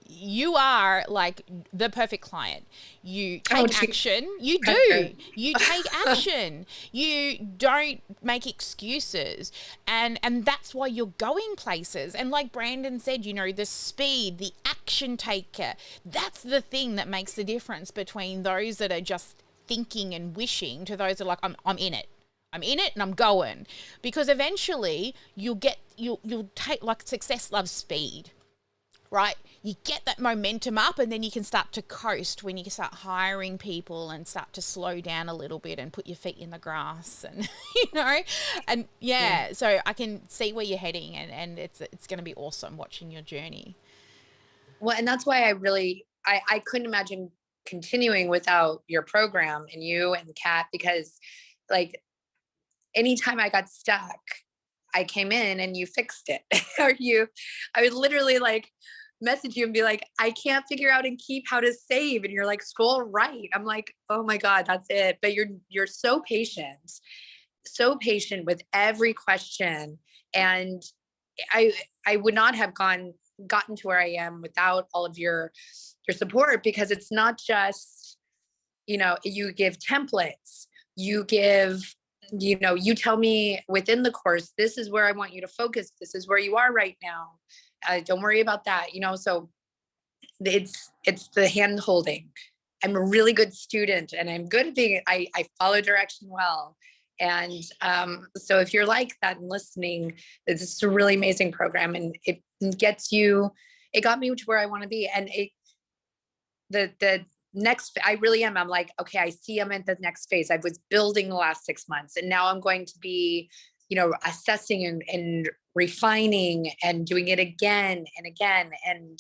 you are like the perfect client. You take action. You do. You take action. You don't make excuses. And that's why you're going places. And like Brandon said, you know, the speed, the action taker, that's the thing that makes the difference between those that are just thinking and wishing to those that are like, I'm in it and I'm going. Because eventually you'll take, like, success loves speed, right? You get that momentum up, and then you can start to coast when you can start hiring people and start to slow down a little bit and put your feet in the grass, and and so I can see where you're heading, and it's going to be awesome watching your journey. Well, and that's why I couldn't imagine continuing without your program and you and Kat, because like anytime I got stuck, I came in and you fixed it. I would literally like message you and be like, I can't figure out and keep how to save. And you're like, scroll right. I'm like, oh my God, that's it. But you're so patient with every question. And I would not have gotten to where I am without all of your support, because it's not just, you give templates, you tell me within the course, this is where I want you to focus. This is where you are right now. Don't worry about that. So it's the hand holding. I'm a really good student, and I'm good at I follow direction well. And so if you're like that and listening, this is a really amazing program, and it got me to where I want to be. And the next, I really am. I'm like, okay, I see I'm at the next phase. I was building the last 6 months, and now I'm going to be, assessing and refining and doing it again and again. And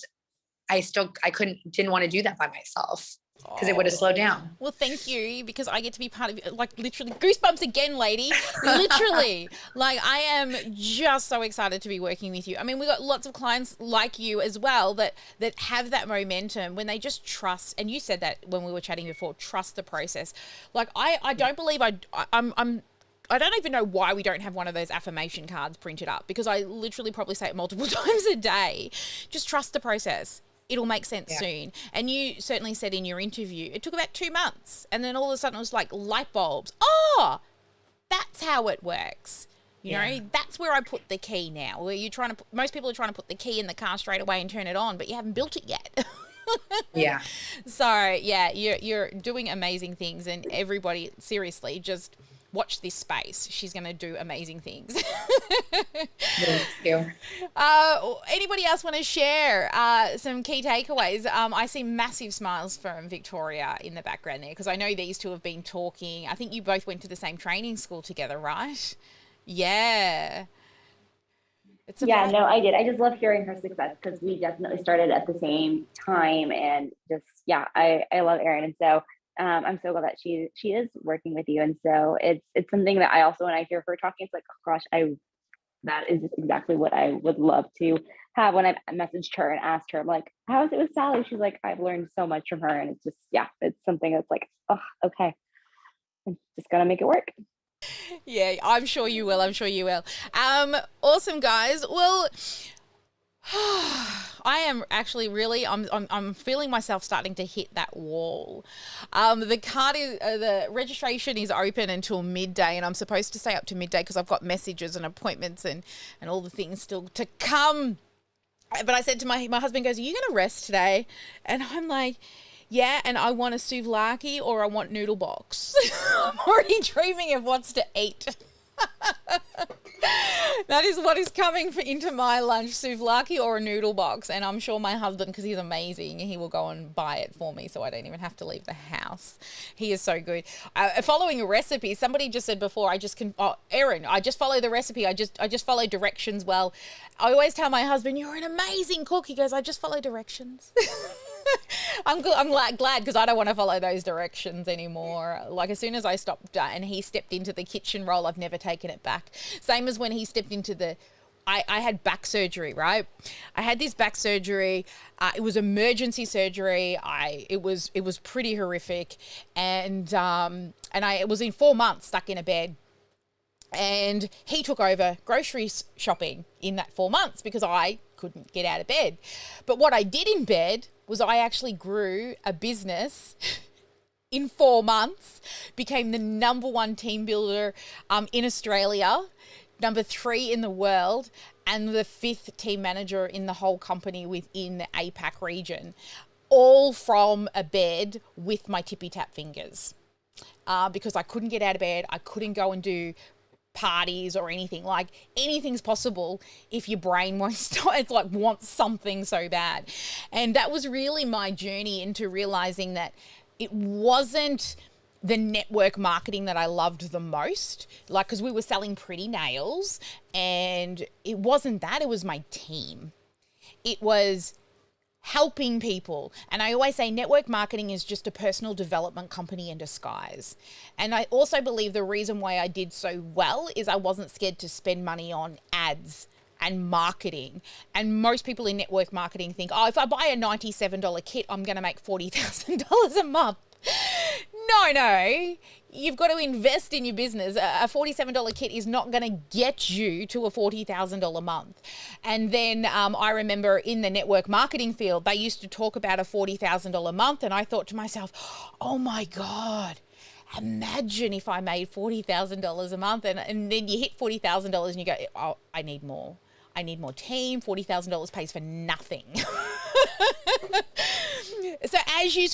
I didn't want to do that by myself, because it would have slowed down. Well, thank you, because I get to be part of it. Like, literally goosebumps again, lady. Literally. Like, I am just so excited to be working with you. I mean, we've got lots of clients like you as well that have that momentum when they just trust. And you said that when we were chatting before, trust the process. Like, I don't believe I don't even know why we don't have one of those affirmation cards printed up, because I literally probably say it multiple times a day. Just trust the process. It'll make sense soon. And you certainly said in your interview, it took about 2 months. And then all of a sudden it was like light bulbs. Oh, that's how it works. You know, that's where I put the key now. Where most people are trying to put the key in the car straight away and turn it on, but you haven't built it yet. Yeah. So, you're doing amazing things, and everybody, seriously, just watch this space. She's going to do amazing things. Thank you. Anybody else want to share some key takeaways? I see massive smiles from Victoria in the background there, because I know these two have been talking. I think you both went to the same training school together, right? Yeah. No, I did. I just love hearing her success, because we definitely started at the same time, and just, I love Erin. And so I'm so glad that she is working with you. And so it's something that I also, when I hear her talking, it's like, oh gosh, that is exactly what I would love to have. When I messaged her and asked her, I'm like, how is it with Sally? She's like, I've learned so much from her. And it's just, it's something that's like, oh, okay, I'm just gonna make it work. Yeah, I'm sure you will. Awesome, guys. Well, I am actually really, I'm feeling myself starting to hit that wall. The registration is open until midday, and I'm supposed to stay up to midday because I've got messages and appointments and all the things still to come. But I said to my husband, goes, are you going to rest today? And I'm like, yeah, and I want a souvlaki or I want noodle box. I'm already dreaming of what's to eat. That is what is coming into my lunch, souvlaki or a noodle box. And I'm sure my husband, because he's amazing, he will go and buy it for me so I don't even have to leave the house. He is so good. Following a recipe, somebody just said before, Erin, I just follow the recipe. I just follow directions well. I always tell my husband, you're an amazing cook. He goes, I just follow directions. I'm glad because I don't want to follow those directions anymore. Like, as soon as I stopped and he stepped into the kitchen role, I've never taken it back. Same as when he stepped into I had back surgery, right? I had this back surgery. It was emergency surgery. It was pretty horrific, and it was in 4 months stuck in a bed. And he took over grocery shopping in that 4 months because I couldn't get out of bed. But what I did in bed was I actually grew a business in 4 months, became the #1 team builder in Australia, #3 in the world, and the 5th team manager in the whole company within the APAC region, all from a bed with my tippy tap fingers. Because I couldn't get out of bed. I couldn't go and do parties or anything. Like, anything's possible if your brain won't stop. It's like wants something so bad. And that was really my journey into realizing that it wasn't the network marketing that I loved the most, like, because we were selling pretty nails, and it wasn't that, it was my team. It was helping people. And I always say network marketing is just a personal development company in disguise. And I also believe the reason why I did so well is I wasn't scared to spend money on ads and marketing. And most people in network marketing think, oh, if I buy a $97 kit, I'm going to make $40,000 a month. No, you've got to invest in your business. A $47 kit is not going to get you to a $40,000 a month. And then I remember in the network marketing field, they used to talk about a $40,000 a month. And I thought to myself, oh my God, imagine if I made $40,000 a month. And then you hit $40,000 and you go, oh, I need more. I need more team. $40,000 pays for nothing. So as you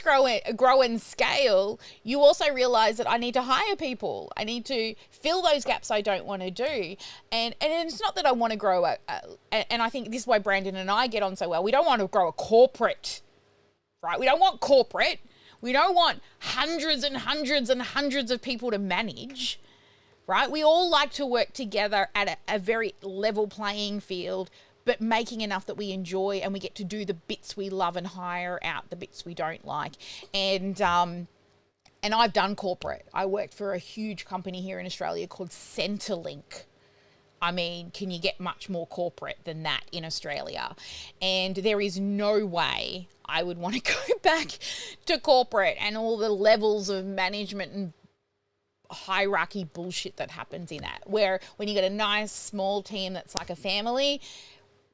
grow and scale, you also realize that I need to hire people. I need to fill those gaps I don't want to do. And it's not that I want to grow and I think this is why Brandon and I get on so well. We don't want to grow a corporate, right? We don't want corporate. We don't want hundreds and hundreds and hundreds of people to manage, right? We all like to work together at a very level playing field, but making enough that we enjoy and we get to do the bits we love and hire out the bits we don't like. And I've done corporate. I worked for a huge company here in Australia called Centrelink. I mean, can you get much more corporate than that in Australia? And there is no way I would want to go back to corporate and all the levels of management and hierarchy bullshit that happens in that, where when you get a nice small team that's like a family,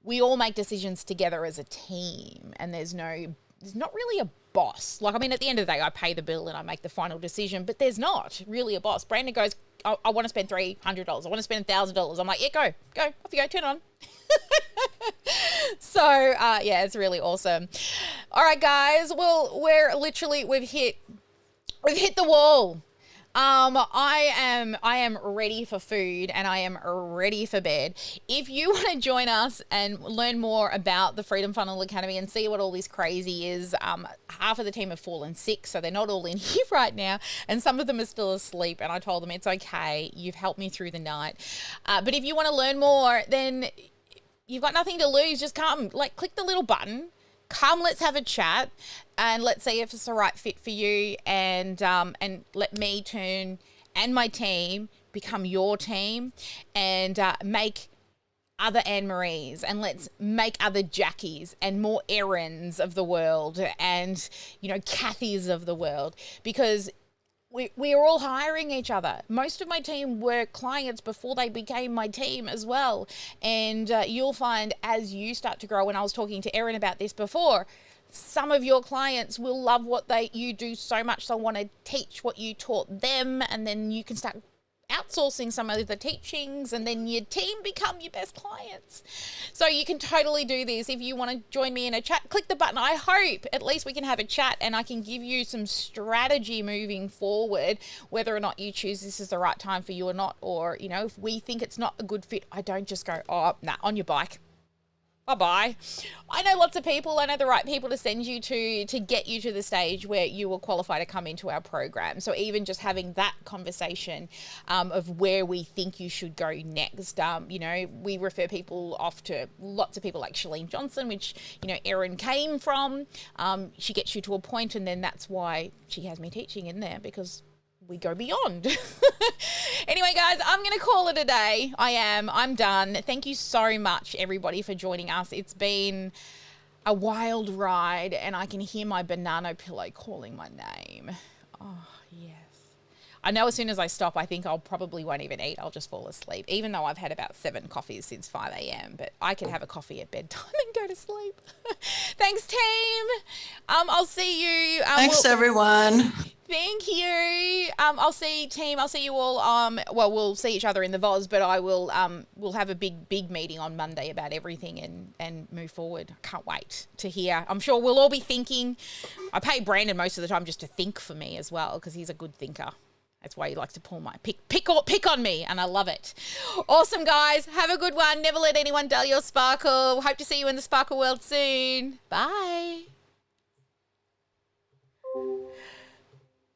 we all make decisions together as a team, and there's not really a boss. Like, I mean, at the end of the day, I pay the bill and I make the final decision, but there's not really a boss. Brandon goes, I want to spend $300. I want to spend $1,000. I'm like, yeah, go, off you go, turn on. So, yeah, it's really awesome. All right, guys. Well, we've hit the wall. I am ready for food and I am ready for bed. If you want to join us and learn more about the Freedom Funnel Academy and see what all this crazy is, half of the team have fallen sick, so they're not all in here right now, and some of them are still asleep, and I told them it's okay, you've helped me through the night. But if you want to learn more, then you've got nothing to lose. Just come, click the little button. Come, let's have a chat and let's see if it's the right fit for you, and let me turn and my team become your team and make other Anne-Marie's, and let's make other Jackies and more Erins of the world and, Kathy's of the world, because we are all hiring each other. Most of my team were clients before they became my team as well. And you'll find as you start to grow, and I was talking to Erin about this before, some of your clients will love what you do so much they'll want to teach what you taught them, and then you can start outsourcing some of the teachings, and then your team become your best clients. So you can totally do this. If you want to join me in a chat, click the button. I hope at least we can have a chat and I can give you some strategy moving forward, whether or not you choose this is the right time for you or not. Or, if we think it's not a good fit, I don't just go, oh, nah, on your bike. Bye-bye. I know lots of people. I know the right people to send you to get you to the stage where you will qualify to come into our program. So even just having that conversation of where we think you should go next, we refer people off to lots of people like Shalene Johnson, which, Erin came from. She gets you to a point, and then that's why she has me teaching in there, because we go beyond. Anyway, guys, I'm going to call it a day. I'm done. Thank you so much, everybody, for joining us. It's been a wild ride, and I can hear my banana pillow calling my name. Oh, yes. I know as soon as I stop, I think I'll probably won't even eat. I'll just fall asleep, even though I've had about 7 coffees since 5 a.m. But I can have a coffee at bedtime and go to sleep. Thanks, team. I'll see you. Thanks, everyone. Thank you. I'll see team. I'll see you all. Well, we'll see each other in the VOZ, but I will. We'll have a big meeting on Monday about everything and move forward. I can't wait to hear. I'm sure we'll all be thinking. I pay Brandon most of the time just to think for me as well, because he's a good thinker. That's why he likes to pull my pick on me, and I love it. Awesome, guys. Have a good one. Never let anyone dull your sparkle. Hope to see you in the sparkle world soon. Bye.